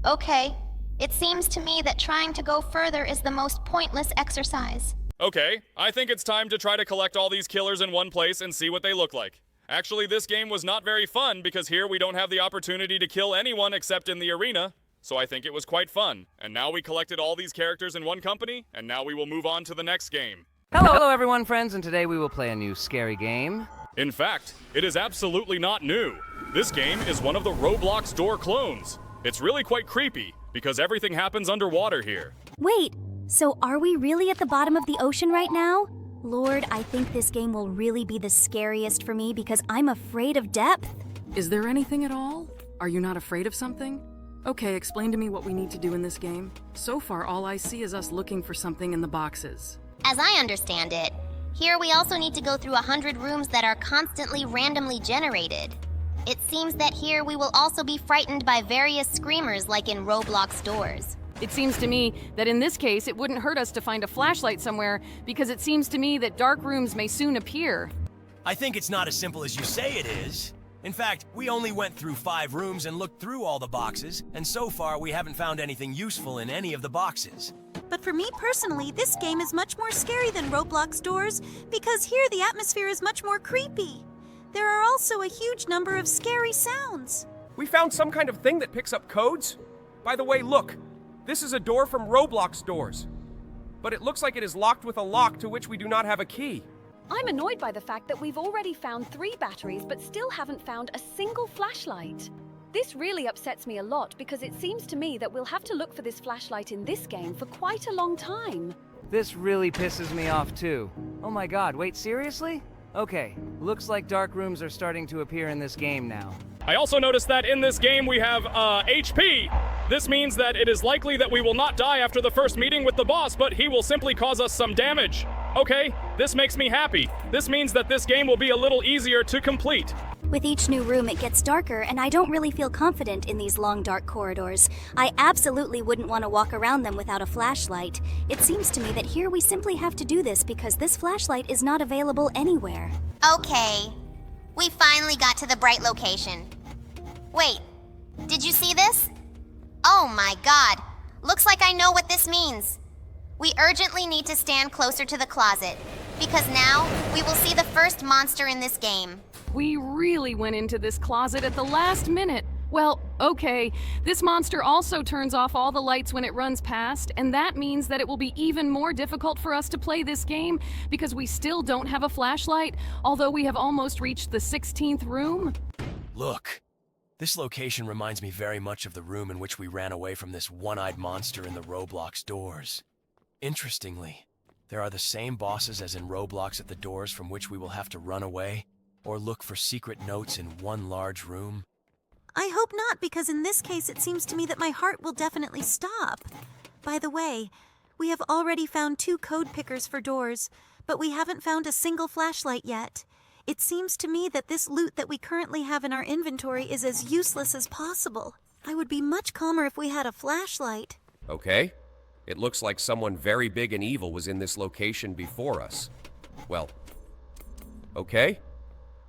Okay, it seems to me that trying to go further is the most pointless exercise.
Okay, I think it's time to try to collect all these killers in one place and see what they look like. Actually, this game was not very fun because here we don't have the opportunity to kill anyone except in the arena. So I think it was quite fun. And now we collected all these characters in one company, and now we will move on to the next game.
Hello everyone, friends, and today we will play a new scary game.
In fact, it is absolutely not new. This game is one of the Roblox door clones. It's really quite creepy because everything happens underwater here.
Wait, so are we really at the bottom of the ocean right now? Lord, I think this game will really be the scariest for me because I'm afraid of depth.
Is there anything at all? Are you not afraid of something? Okay, explain to me what we need to do in this game. So far, all I see is us looking for something in the boxes.
As I understand it, here we also need to go through 100 rooms that are constantly randomly generated. It seems that here we will also be frightened by various screamers like in Roblox doors.
It seems to me that in this case, it wouldn't hurt us to find a flashlight somewhere because it seems to me that dark rooms may soon appear.
I think it's not as simple as you say it is. In fact, we only went through 5 rooms and looked through all the boxes, and so far we haven't found anything useful in any of the boxes.
But for me personally, this game is much more scary than Roblox doors because here the atmosphere is much more creepy. There are also a huge number of scary sounds.
We found some kind of thing that picks up codes. By the way, look. This is a door from Roblox doors. But it looks like it is locked with a lock to which we do not have a key.
I'm annoyed by the fact that we've already found 3 batteries but still haven't found a single flashlight. This really upsets me a lot because it seems to me that we'll have to look for this flashlight in this game for quite a long time.
This really pisses me off too. Oh my god, wait, seriously? Okay, looks like dark rooms are starting to appear in this game now.
I also noticed that in this game we have, HP. This means that it is likely that we will not die after the first meeting with the boss, but he will simply cause us some damage. Okay, this makes me happy. This means that this game will be a little easier to complete.
With each new room, it gets darker, and I don't really feel confident in these long, dark corridors. I absolutely wouldn't want to walk around them without a flashlight. It seems to me that here we simply have to do this because this flashlight is not available anywhere.
Okay, we finally got to the bright location. Wait, did you see this? Oh my god, looks like I know what this means. We urgently need to stand closer to the closet, because now we will see the first monster in this game.
We really went into this closet at the last minute.
Well, okay. This monster also turns off all the lights when it runs past, and that means that it will be even more difficult for us to play this game because we still don't have a flashlight, although we have almost reached the 16th room.
Look, this location reminds me very much of the room in which we ran away from this one-eyed monster in the Roblox doors. Interestingly, there are the same bosses as in Roblox at the doors from which we will have to run away or look for secret notes in one large room.
I hope not, because in this case it seems to me that my heart will definitely stop. By the way, we have already found 2 code pickers for doors, but we haven't found a single flashlight yet. It seems to me that this loot that we currently have in our inventory is as useless as possible. I would be much calmer if we had a flashlight.
Okay. It looks like someone very big and evil was in this location before us. Well, okay.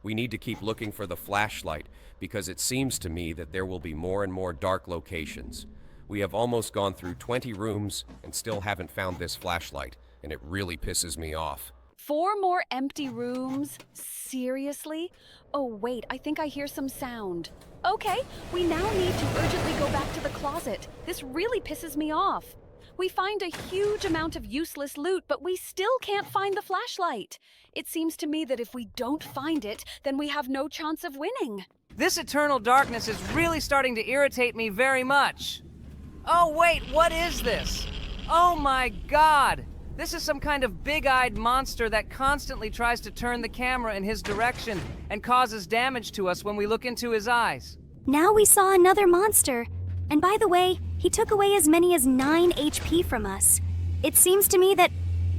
We need to keep looking for the flashlight, because it seems to me that there will be more and more dark locations. We have almost gone through 20 rooms and still haven't found this flashlight, and it really pisses me off.
4 more empty rooms? Seriously? Oh wait, I think I hear some sound. Okay, we now need to urgently go back to the closet. This really pisses me off. We find a huge amount of useless loot, but we still can't find the flashlight. It seems to me that if we don't find it, then we have no chance of winning.
This eternal darkness is really starting to irritate me very much. Oh wait, what is this? Oh my god! This is some kind of big-eyed monster that constantly tries to turn the camera in his direction and causes damage to us when we look into his eyes.
Now we saw another monster. And by the way, he took away as many as 9 HP from us. It seems to me that...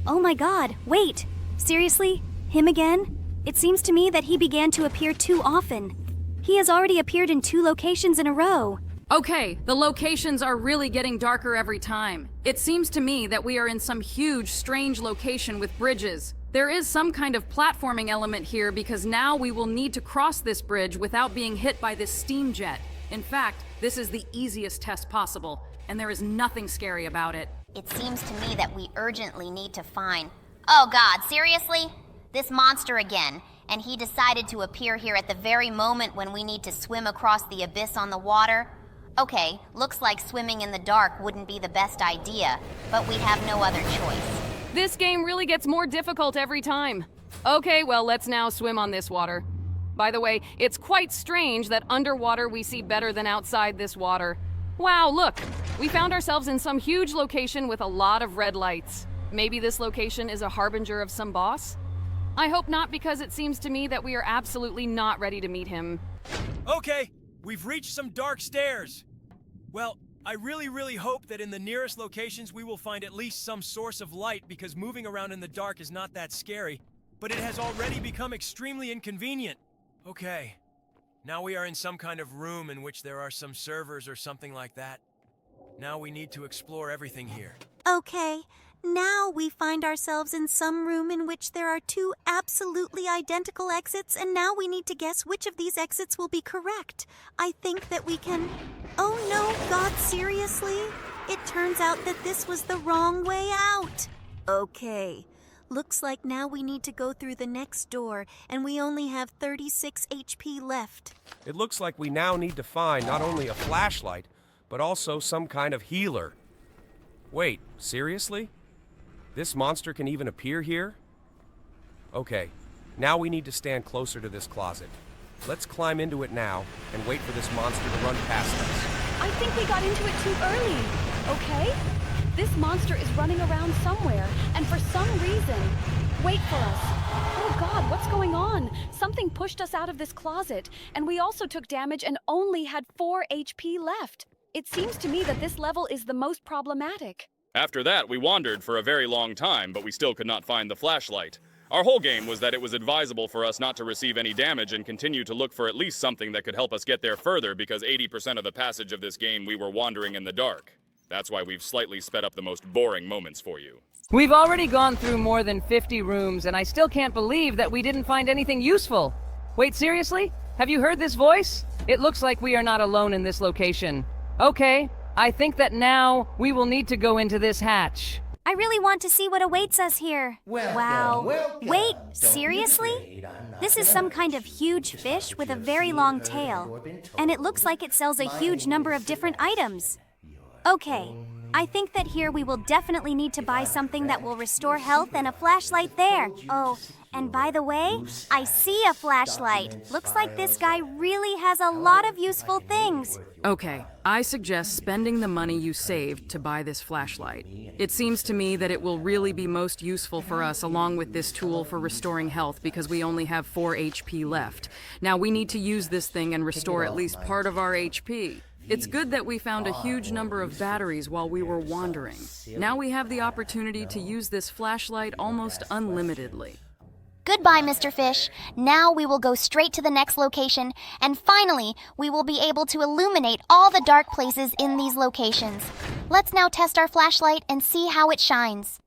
Oh my god, wait. Seriously? Him again? It seems to me that he began to appear too often. He has already appeared in 2 locations in a row.
Okay, the locations are really getting darker every time. It seems to me that we are in some huge, strange location with bridges. There is some kind of platforming element here because now we will need to cross this bridge without being hit by this steam jet. In fact, this is the easiest test possible, and there is nothing scary about it.
It seems to me that we urgently need to find... Oh god, seriously? This monster again, and he decided to appear here at the very moment when we need to swim across the abyss on the water? Okay, looks like swimming in the dark wouldn't be the best idea, but we have no other choice.
This game really gets more difficult every time. Okay, well, let's now swim on this water. By the way, it's quite strange that underwater we see better than outside this water. Wow, look! We found ourselves in some huge location with a lot of red lights. Maybe this location is a harbinger of some boss? I hope not, because it seems to me that we are absolutely not ready to meet him.
Okay, we've reached some dark stairs. Well, I really hope that in the nearest locations we will find at least some source of light, because moving around in the dark is not that scary, but it has already become extremely inconvenient. Okay, now we are in some kind of room in which there are some servers or something like that. Now we need to explore everything here.
Okay, now we find ourselves in some room in which there are 2 absolutely identical exits, and now we need to guess which of these exits will be correct. I think that we can... Oh no, God, seriously? It turns out that this was the wrong way out. Okay. Looks like now we need to go through the next door, and we only have 36 HP left.
It looks like we now need to find not only a flashlight, but also some kind of healer. Wait, seriously? This monster can even appear here? Okay, now we need to stand closer to this closet. Let's climb into it now and wait for this monster to run past us.
I think we got into it too early. Okay? This monster is running around somewhere, and for some reason... Wait for us. Oh god, what's going on? Something pushed us out of this closet, and we also took damage and only had 4 HP left. It seems to me that this level is the most problematic.
After that, we wandered for a very long time, but we still could not find the flashlight. Our whole game was that it was advisable for us not to receive any damage and continue to look for at least something that could help us get there further, because 80% of the passage of this game we were wandering in the dark. That's why we've slightly sped up the most boring moments for you.
We've already gone through more than 50 rooms, and I still can't believe that we didn't find anything useful. Wait, seriously? Have you heard this voice? It looks like we are not alone in this location. Okay, I think that now we will need to go into this hatch.
I really want to see what awaits us here. Wow. Wait, seriously? This is some kind of huge fish with a very long tail, and it looks like it sells a huge number of different items. Okay, I think that here we will definitely need to buy something that will restore health and a flashlight there. Oh, and by the way, I see a flashlight. Looks like this guy really has a lot of useful things.
Okay, I suggest spending the money you saved to buy this flashlight. It seems to me that it will really be most useful for us along with this tool for restoring health because we only have 4 HP left. Now we need to use this thing and restore at least part of our HP. It's good that we found a huge number of batteries while we were wandering. Now we have the opportunity to use this flashlight almost unlimitedly.
Goodbye, Mr. Fish. Now we will go straight to the next location, and finally, we will be able to illuminate all the dark places in these locations. Let's now test our flashlight and see how it shines.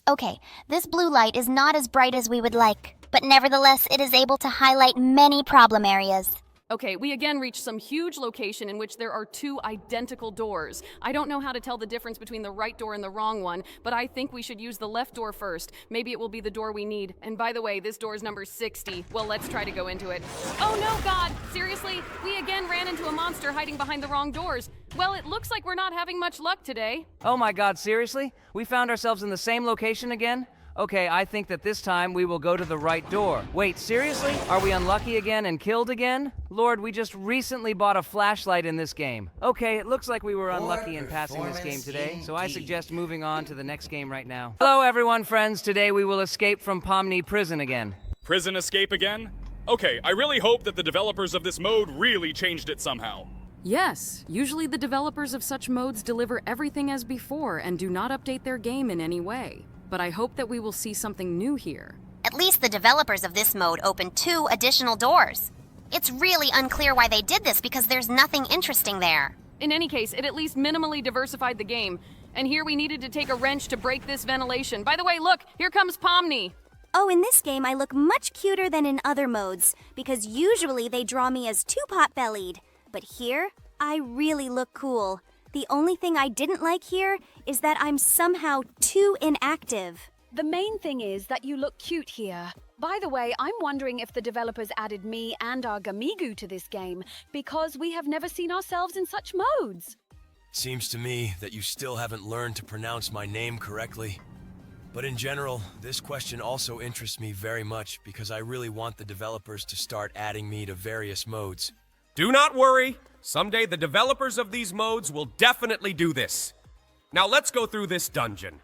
Okay, this blue light is not as bright as we would like, but nevertheless, it is able to highlight many problem areas.
Okay, we again reached some huge location in which there are 2 identical doors. I don't know how to tell the difference between the right door and the wrong one, but I think we should use the left door first. Maybe it will be the door we need. And by the way, this door is number 60. Well, let's try to go into it. Oh no, God! Seriously? We again ran into a monster hiding behind the wrong doors. Well, it looks like we're not having much luck today.
Oh my God, seriously? We found ourselves in the same location again? Okay, I think that this time we will go to the right door. Wait, seriously? Are we unlucky again and killed again? Lord, we just recently bought a flashlight in this game. Okay, it looks like we were unlucky in passing this game today, so I suggest moving on to the next game right now. Hello everyone, friends. Today we will escape from Pomni Prison again.
Prison escape again? Okay, I really hope that the developers of this mode really changed it somehow.
Yes, usually the developers of such modes deliver everything as before and do not update their game in any way. But I hope that we will see something new here.
At least the developers of this mode opened 2 additional doors. It's really unclear why they did this because there's nothing interesting there.
In any case, it at least minimally diversified the game. And here we needed to take a wrench to break this ventilation. By the way, look, here comes Pomni.
Oh, in this game I look much cuter than in other modes, because usually they draw me as too pot-bellied. But here, I really look cool. The only thing I didn't like here is that I'm somehow too inactive.
The main thing is that you look cute here. By the way, I'm wondering if the developers added me and our Gamigu to this game, because we have never seen ourselves in such modes.
Seems to me that you still haven't learned to pronounce my name correctly. But in general, this question also interests me very much because I really want the developers to start adding me to various modes.
Do not worry. Someday the developers of these modes will definitely do this. Now let's go through this dungeon.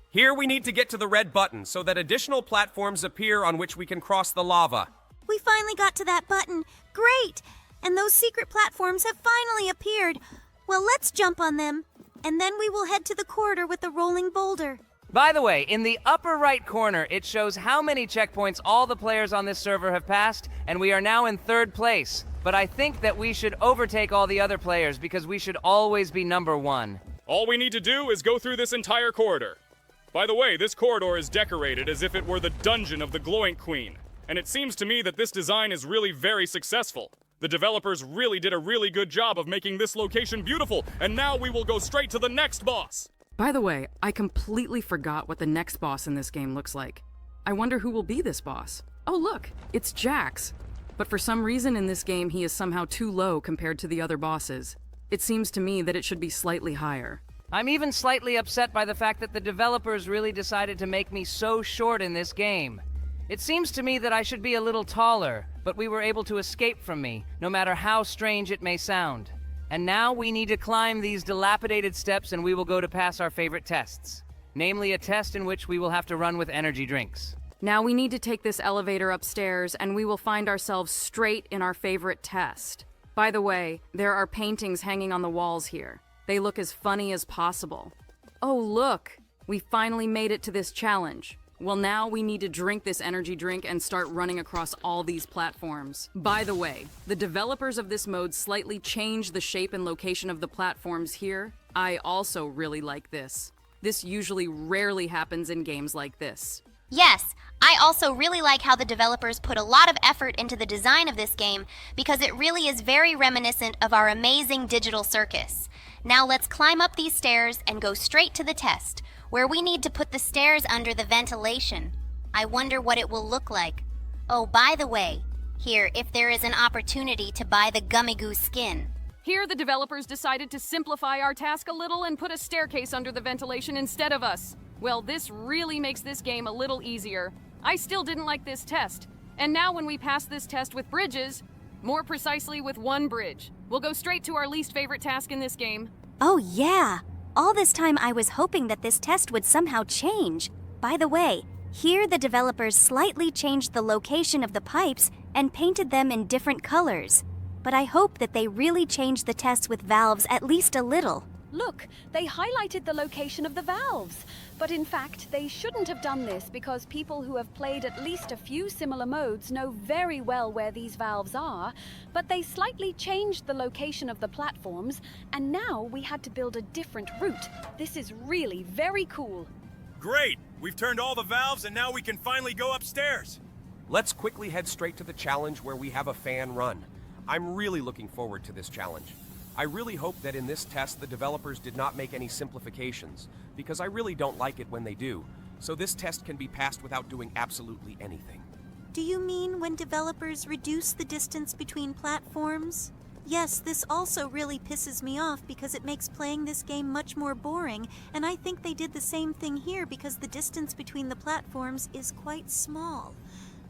Here we need to get to the red button so that additional platforms appear on which we can cross the lava.
We finally got to that button. Great! And those secret platforms have finally appeared. Well, let's jump on them, and then we will head to the corridor with the rolling boulder.
By the way, in the upper right corner, it shows how many checkpoints all the players on this server have passed, and we are now in 3rd place. But I think that we should overtake all the other players because we should always be number 1.
All we need to do is go through this entire corridor. By the way, this corridor is decorated as if it were the dungeon of the Gloink Queen. And it seems to me that this design is really very successful. The developers really did a really good job of making this location beautiful, and now we will go straight to the next boss.
By the way, I completely forgot what the next boss in this game looks like. I wonder who will be this boss. Oh look, it's Jax. But for some reason in this game he is somehow too low compared to the other bosses. It seems to me that it should be slightly higher.
I'm even slightly upset by the fact that the developers really decided to make me so short in this game. It seems to me that I should be a little taller, but we were able to escape from me, no matter how strange it may sound. And now we need to climb these dilapidated steps and we will go to pass our favorite tests. Namely, a test in which we will have to run with energy drinks.
Now we need to take this elevator upstairs and we will find ourselves straight in our favorite test. By the way, there are paintings hanging on the walls here. They look as funny as possible. Oh look, we finally made it to this challenge. Well, now we need to drink this energy drink and start running across all these platforms. By the way, the developers of this mode slightly changed the shape and location of the platforms here. I also really like this. This usually rarely happens in games like this.
Yes, I also really like how the developers put a lot of effort into the design of this game because it really is very reminiscent of our amazing digital circus. Now let's climb up these stairs and go straight to the test. where we need to put the stairs under the ventilation. I wonder what it will look like. Oh, by the way, here, if there is an opportunity to buy the Gummy Goo skin.
Here, the developers decided to simplify our task a little and put a staircase under the ventilation instead of us. Well, this really makes this game a little easier. I still didn't like this test. And now when we pass this test with bridges, more precisely with one bridge, we'll go straight to our least favorite task in this game.
Oh, yeah. All this time I was hoping that this test would somehow change. By the way, here the developers slightly changed the location of the pipes and painted them in different colors. But I hope that they really changed the tests with valves at least a little.
Look, they highlighted the location of the valves. But in fact, they shouldn't have done this because people who have played at least a few similar modes know very well where these valves are, but they slightly changed the location of the platforms, and now we had to build a different route. This is really very cool.
Great! We've turned all the valves and now we can finally go upstairs.
Let's quickly head straight to the challenge where we have a fan run. I'm really looking forward to this challenge. I really hope that in this test the developers did not make any simplifications, because I really don't like it when they do, so this test can be passed without doing absolutely anything.
Do you mean when developers reduce the distance between platforms? Yes, this also really pisses me off because it makes playing this game much more boring, and I think they did the same thing here because the distance between the platforms is quite small.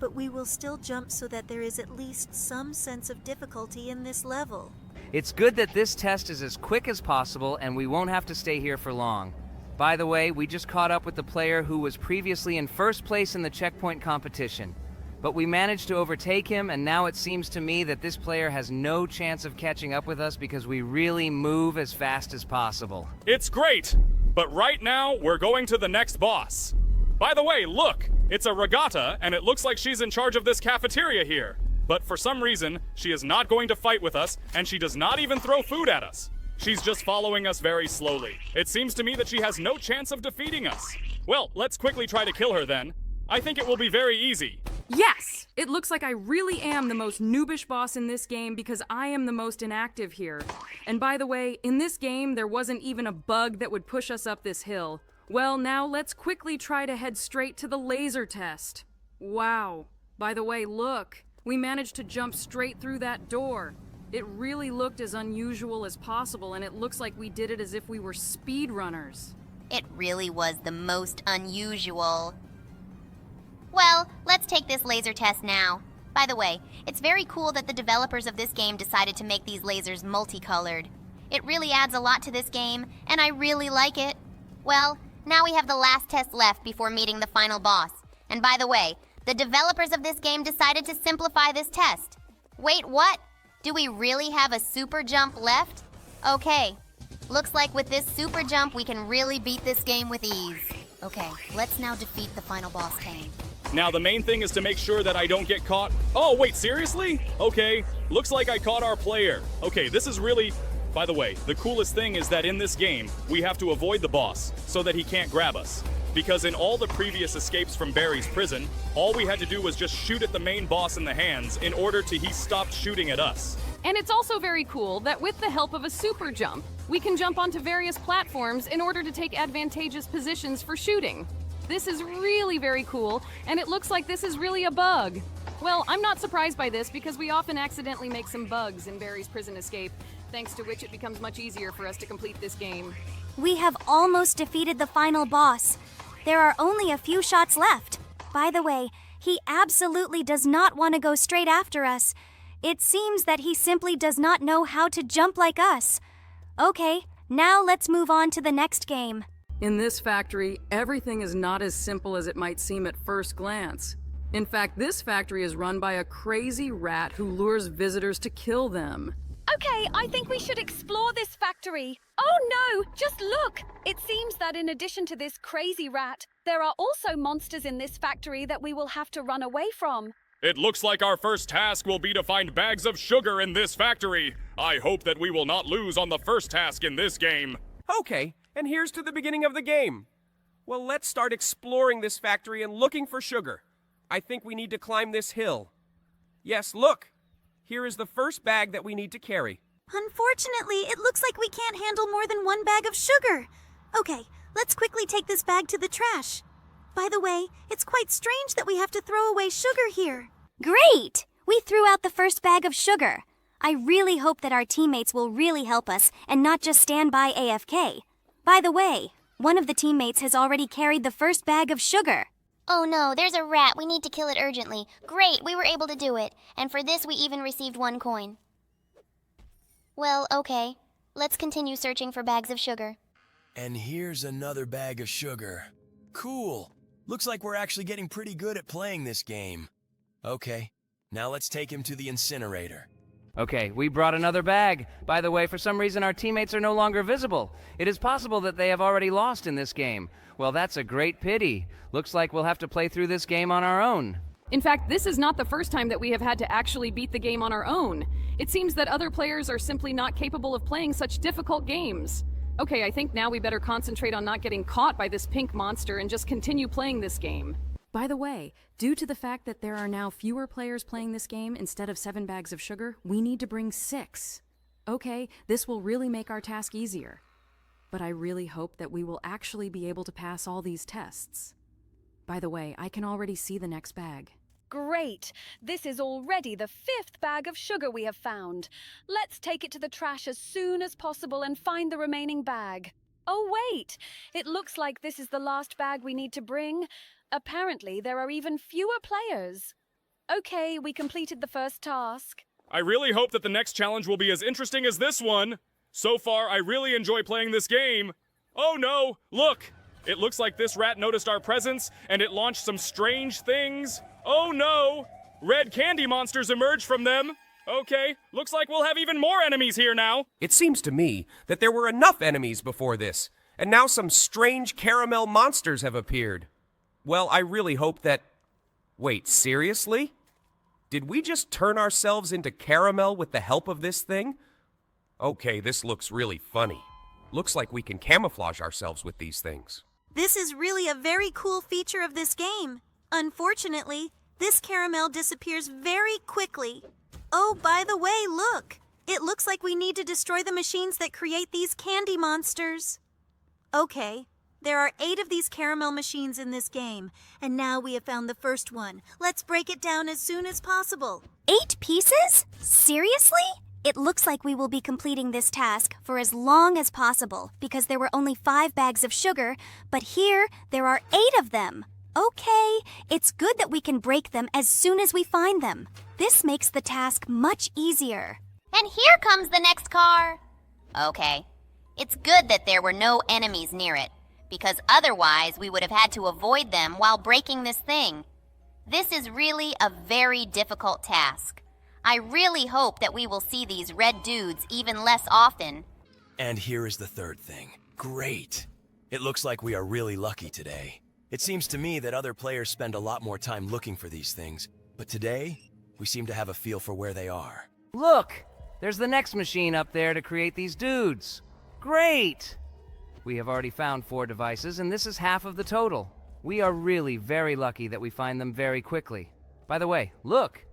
But we will still jump so that there is at least some sense of difficulty in this level.
It's good that this test is as quick as possible and we won't have to stay here for long. By the way, we just caught up with the player who was previously in first place in the checkpoint competition. But we managed to overtake him, and now it seems to me that this player has no chance of catching up with us because we really move as fast as possible.
It's great! But right now, we're going to the next boss. By the way, look! It's a regatta, and it looks like she's in charge of this cafeteria here. But for some reason, she is not going to fight with us, and she does not even throw food at us. She's just following us very slowly. It seems to me that she has no chance of defeating us. Well, let's quickly try to kill her then. I think it will be very easy.
Yes! It looks like I really am the most noobish boss in this game because I am the most inactive here. And by the way, in this game, there wasn't even a bug that would push us up this hill. Well, now let's quickly try to head straight to the laser test. Wow. By the way, look. We managed to jump straight through that door. It really looked as unusual as possible, and it looks like we did it as if we were speedrunners.
It really was the most unusual. Well, let's take this laser test now. By the way, it's very cool that the developers of this game decided to make these lasers multicolored. It really adds a lot to this game, and I really like it. Well, now we have the last test left before meeting the final boss. And by the way, the developers of this game decided to simplify this test. Wait, what? Do we really have a super jump left? Okay, looks like with this super jump we can really beat this game with ease. Okay, let's now defeat the final boss Kane.
Now the main thing is to make sure that I don't get caught. Oh, wait, seriously? Okay, looks like I caught our player. Okay, this is really... By the way, the coolest thing is that in this game, we have to avoid the boss so that he can't grab us. Because in all the previous escapes from Barry's prison, all we had to do was just shoot at the main boss in the hands in order to he stopped shooting at us.
And it's also very cool that with the help of a super jump, we can jump onto various platforms in order to take advantageous positions for shooting. This is really very cool, and it looks like this is really a bug. Well, I'm not surprised by this because we often accidentally make some bugs in Barry's prison escape, thanks to which it becomes much easier for us to complete this game.
We have almost defeated the final boss. There are only a few shots left. By the way, he absolutely does not want to go straight after us. It seems that he simply does not know how to jump like us. Okay, now let's move on to the next game.
In this factory, everything is not as simple as it might seem at first glance. In fact, this factory is run by a crazy rat who lures visitors to kill them.
Okay, I think we should explore this factory. Oh no, just look! It seems that in addition to this crazy rat, there are also monsters in this factory that we will have to run away from.
It looks like our first task will be to find bags of sugar in this factory. I hope that we will not lose on the first task in this game.
Okay, and here's to the beginning of the game. Well, let's start exploring this factory and looking for sugar. I think we need to climb this hill. Yes, look. Here is the first bag that we need to carry.
Unfortunately, it looks like we can't handle more than one bag of sugar. Okay, let's quickly take this bag to the trash. By the way, it's quite strange that we have to throw away sugar here.
Great! We threw out the first bag of sugar. I really hope that our teammates will really help us and not just stand by AFK. By the way, one of the teammates has already carried the first bag of sugar.
Oh no, there's a rat. We need to kill it urgently. Great, we were able to do it. And for this, we even received 1 coin. Well, okay. Let's continue searching for bags of sugar.
And here's another bag of sugar. Cool. Looks like we're actually getting pretty good at playing this game. Okay, now let's take him to the incinerator.
Okay, we brought another bag. By the way, for some reason our teammates are no longer visible. It is possible that they have already lost in this game. Well, that's a great pity. Looks like we'll have to play through this game on our own.
In fact, this is not the first time that we have had to actually beat the game on our own. It seems that other players are simply not capable of playing such difficult games. Okay, I think now we better concentrate on not getting caught by this pink monster and just continue playing this game.
By the way, due to the fact that there are now fewer players playing this game instead of 7 bags of sugar, we need to bring 6. Okay, this will really make our task easier. But I really hope that we will actually be able to pass all these tests. By the way, I can already see the next bag.
Great! This is already the 5th bag of sugar we have found. Let's take it to the trash as soon as possible and find the remaining bag. Oh wait! It looks like this is the last bag we need to bring. Apparently, there are even fewer players. Okay, we completed the first task.
I really hope that the next challenge will be as interesting as this one. So far, I really enjoy playing this game. Oh no, look! It looks like this rat noticed our presence, and it launched some strange things. Oh no! Red candy monsters emerged from them. Okay, looks like we'll have even more enemies here now.
It seems to me that there were enough enemies before this, and now some strange caramel monsters have appeared. Well, I really hope that... Wait, seriously? Did we just turn ourselves into caramel with the help of this thing? Okay, this looks really funny. Looks like we can camouflage ourselves with these things.
This is really a very cool feature of this game. Unfortunately, this caramel disappears very quickly. Oh, by the way, look! It looks like we need to destroy the machines that create these candy monsters. Okay, there are 8 of these caramel machines in this game, and now we have found the first one. Let's break it down as soon as possible.
8 pieces? Seriously? It looks like we will be completing this task for as long as possible because there were only 5 bags of sugar, but here there are 8 of them. Okay, it's good that we can break them as soon as we find them. This makes the task much easier.
And here comes the next car. Okay, it's good that there were no enemies near it, because otherwise we would have had to avoid them while breaking this thing. This is really a very difficult task. I really hope that we will see these red dudes even less often.
And here is the third thing. Great! It looks like we are really lucky today. It seems to me that other players spend a lot more time looking for these things, but today, we seem to have a feel for where they are.
Look! There's the next machine up there to create these dudes. Great! We have already found 4 devices, and this is half of the total. We are really very lucky that we find them very quickly. By the way, look!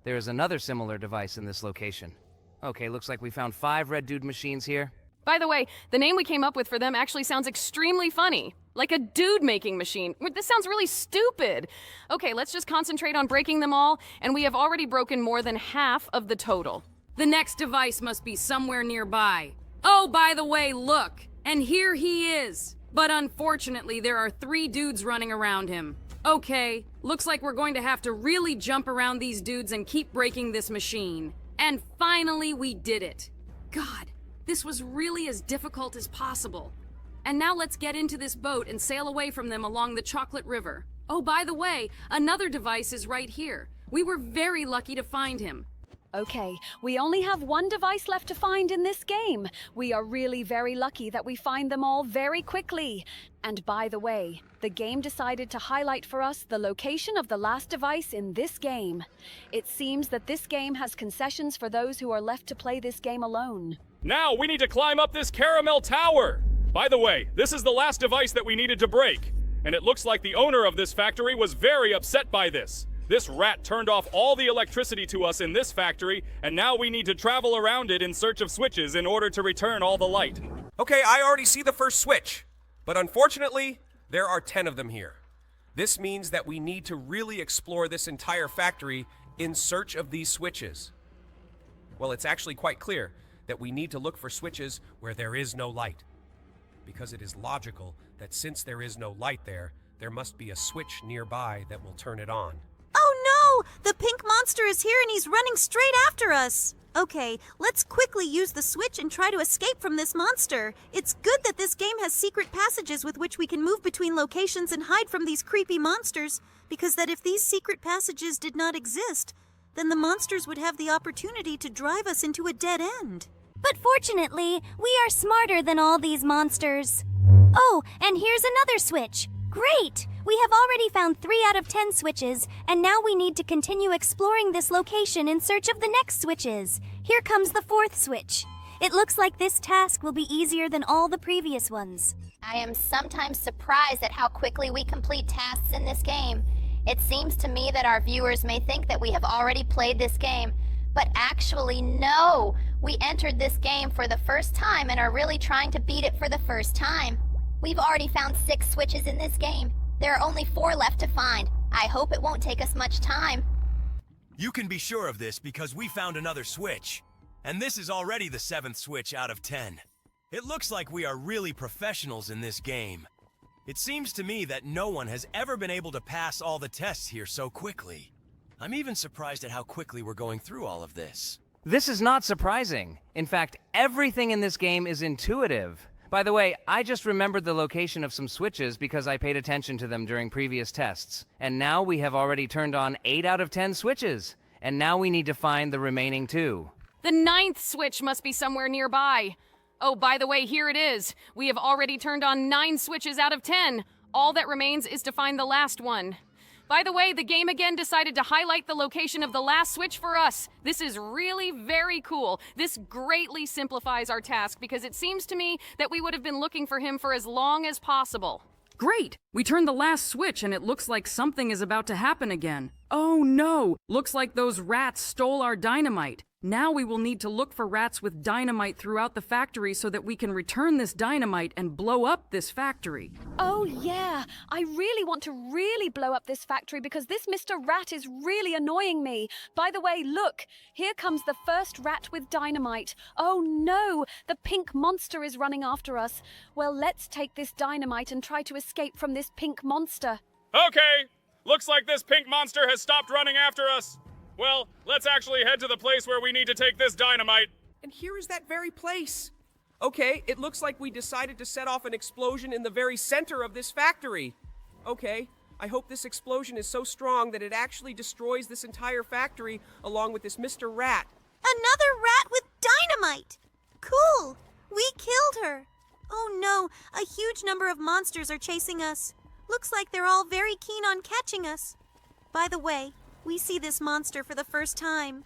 There is another similar device in this location. Okay, looks like we found 5 red dude machines here.
By the way, the name we came up with for them actually sounds extremely funny. Like a dude-making machine. This sounds really stupid. Okay, let's just concentrate on breaking them all, and we have already broken more than half of the total.
The next device must be somewhere nearby. Oh, by the way, look! And here he is! But unfortunately, there are 3 dudes running around him. Okay, looks like we're going to have to really jump around these dudes and keep breaking this machine. And finally, we did it. God, this was really as difficult as possible. And now let's get into this boat and sail away from them along the Chocolate River. Oh, by the way, another device is right here. We were very lucky to find him.
Okay, we only have 1 device left to find in this game. We are really very lucky that we find them all very quickly. And by the way, the game decided to highlight for us the location of the last device in this game. It seems that this game has concessions for those who are left to play this game alone.
Now we need to climb up this caramel tower! By the way, this is the last device that we needed to break. And it looks like the owner of this factory was very upset by this. This rat turned off all the electricity to us in this factory, and now we need to travel around it in search of switches in order to return all the light.
Okay, I already see the first switch. But unfortunately, there are 10 of them here. This means that we need to really explore this entire factory in search of these switches. Well, it's actually quite clear that we need to look for switches where there is no light. Because it is logical that since there is no light there, there must be a switch nearby that will turn it on.
Oh no! The pink monster is here and he's running straight after us! Okay, let's quickly use the switch and try to escape from this monster. It's good that this game has secret passages with which we can move between locations and hide from these creepy monsters, because that if these secret passages did not exist, then the monsters would have the opportunity to drive us into a dead end.
But fortunately, we are smarter than all these monsters. Oh, and here's another switch. Great! We have already found 3 out of 10 switches, and now we need to continue exploring this location in search of the next switches. Here comes the 4th switch. It looks like this task will be easier than all the previous ones.
I am sometimes surprised at how quickly we complete tasks in this game. It seems to me that our viewers may think that we have already played this game, but actually no! We entered this game for the first time and are really trying to beat it for the first time. We've already found 6 switches in this game. There are only 4 left to find. I hope it won't take us much time.
You can be sure of this because we found another switch. And this is already the 7th switch out of 10. It looks like we are really professionals in this game. It seems to me that no one has ever been able to pass all the tests here so quickly. I'm even surprised at how quickly we're going through all of this.
This is not surprising. In fact, everything in this game is intuitive. By the way, I just remembered the location of some switches because I paid attention to them during previous tests. And now we have already turned on 8 out of 10 switches. And now we need to find the remaining 2.
The 9th switch must be somewhere nearby. Oh, by the way, here it is. We have already turned on 9 switches out of 10. All that remains is to find the last one. By the way, the game again decided to highlight the location of the last switch for us. This is really very cool. This greatly simplifies our task because it seems to me that we would have been looking for him for as long as possible.
Great! We turned the last switch and it looks like something is about to happen again. Oh no! Looks like those rats stole our dynamite. Now we will need to look for rats with dynamite throughout the factory so that we can return this dynamite and blow up this factory.
Oh yeah, I really want to really blow up this factory because this Mr. Rat is really annoying me. By the way, look, here comes the first rat with dynamite. Oh no, the pink monster is running after us. Well, let's take this dynamite and try to escape from this pink monster.
Okay, looks like this pink monster has stopped running after us. Well, let's actually head to the place where we need to take this dynamite.
And here is that very place. Okay, it looks like we decided to set off an explosion in the very center of this factory. Okay, I hope this explosion is so strong that it actually destroys this entire factory along with this Mr. Rat.
Another rat with dynamite! Cool! We killed her! Oh no, a huge number of monsters are chasing us. Looks like they're all very keen on catching us. By the way, we see this monster for the first time.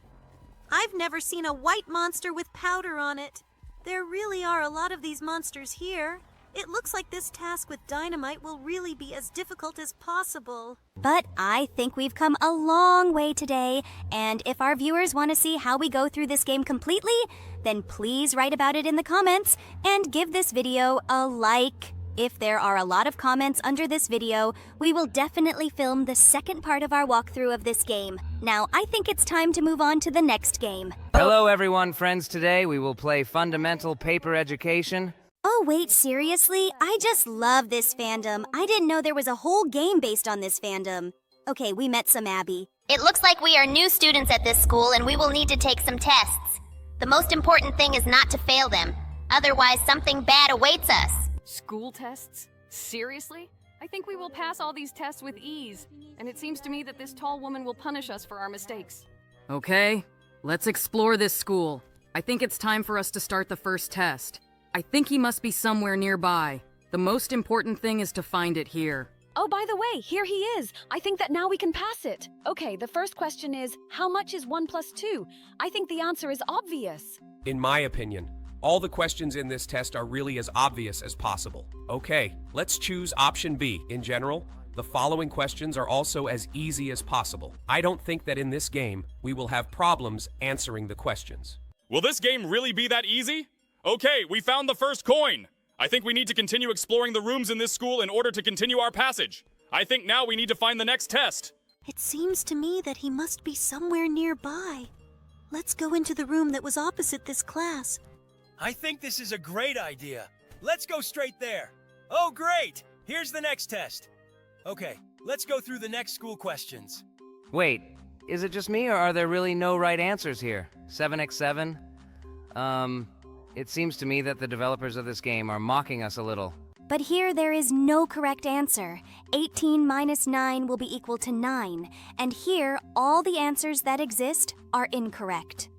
I've never seen a white monster with powder on it. There really are a lot of these monsters here. It looks like this task with dynamite will really be as difficult as possible.
But I think we've come a long way today, and if our viewers want to see how we go through this game completely, then please write about it in the comments and give this video a like. If there are a lot of comments under this video, we will definitely film the second part of our walkthrough of this game. Now, I think it's time to move on to the next game.
Hello everyone, friends. Today we will play Fundamental Paper Education.
Oh wait, seriously? I just love this fandom. I didn't know there was a whole game based on this fandom. Okay, we met some Abby.
It looks like we are new students at this school and we will need to take some tests. The most important thing is not to fail them. Otherwise, something bad awaits us.
School tests? Seriously? I think we will pass all these tests with ease, and it seems to me that this tall woman will punish us for our mistakes.
Okay, let's explore this school. I think it's time for us to start the first test. I think he must be somewhere nearby. The most important thing is to find it here.
Oh, by the way, here he is. I think that now we can pass it. Okay, the first question is, how much is 1 plus 2? I think the answer is obvious.
In my opinion, all the questions in this test are really as obvious as possible. Okay, let's choose option B. In general, the following questions are also as easy as possible. I don't think that in this game, we will have problems answering the questions.
Will this game really be that easy? Okay, we found the first coin. I think we need to continue exploring the rooms in this school in order to continue our passage. I think now we need to find the next test.
It seems to me that he must be somewhere nearby. Let's go into the room that was opposite this class.
I think this is a great idea. Let's go straight there. Oh, great! Here's the next test. Okay, let's go through the next school questions.
Wait, is it just me or are there really no right answers here? 7x7? It seems to me that the developers of this game are mocking us a little.
But here there is no correct answer. 18 minus 9 will be equal to 9. And here, all the answers that exist are incorrect.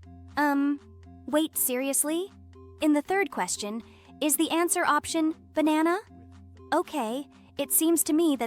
Wait, seriously? In the third question, is the answer option banana? Okay, it seems to me that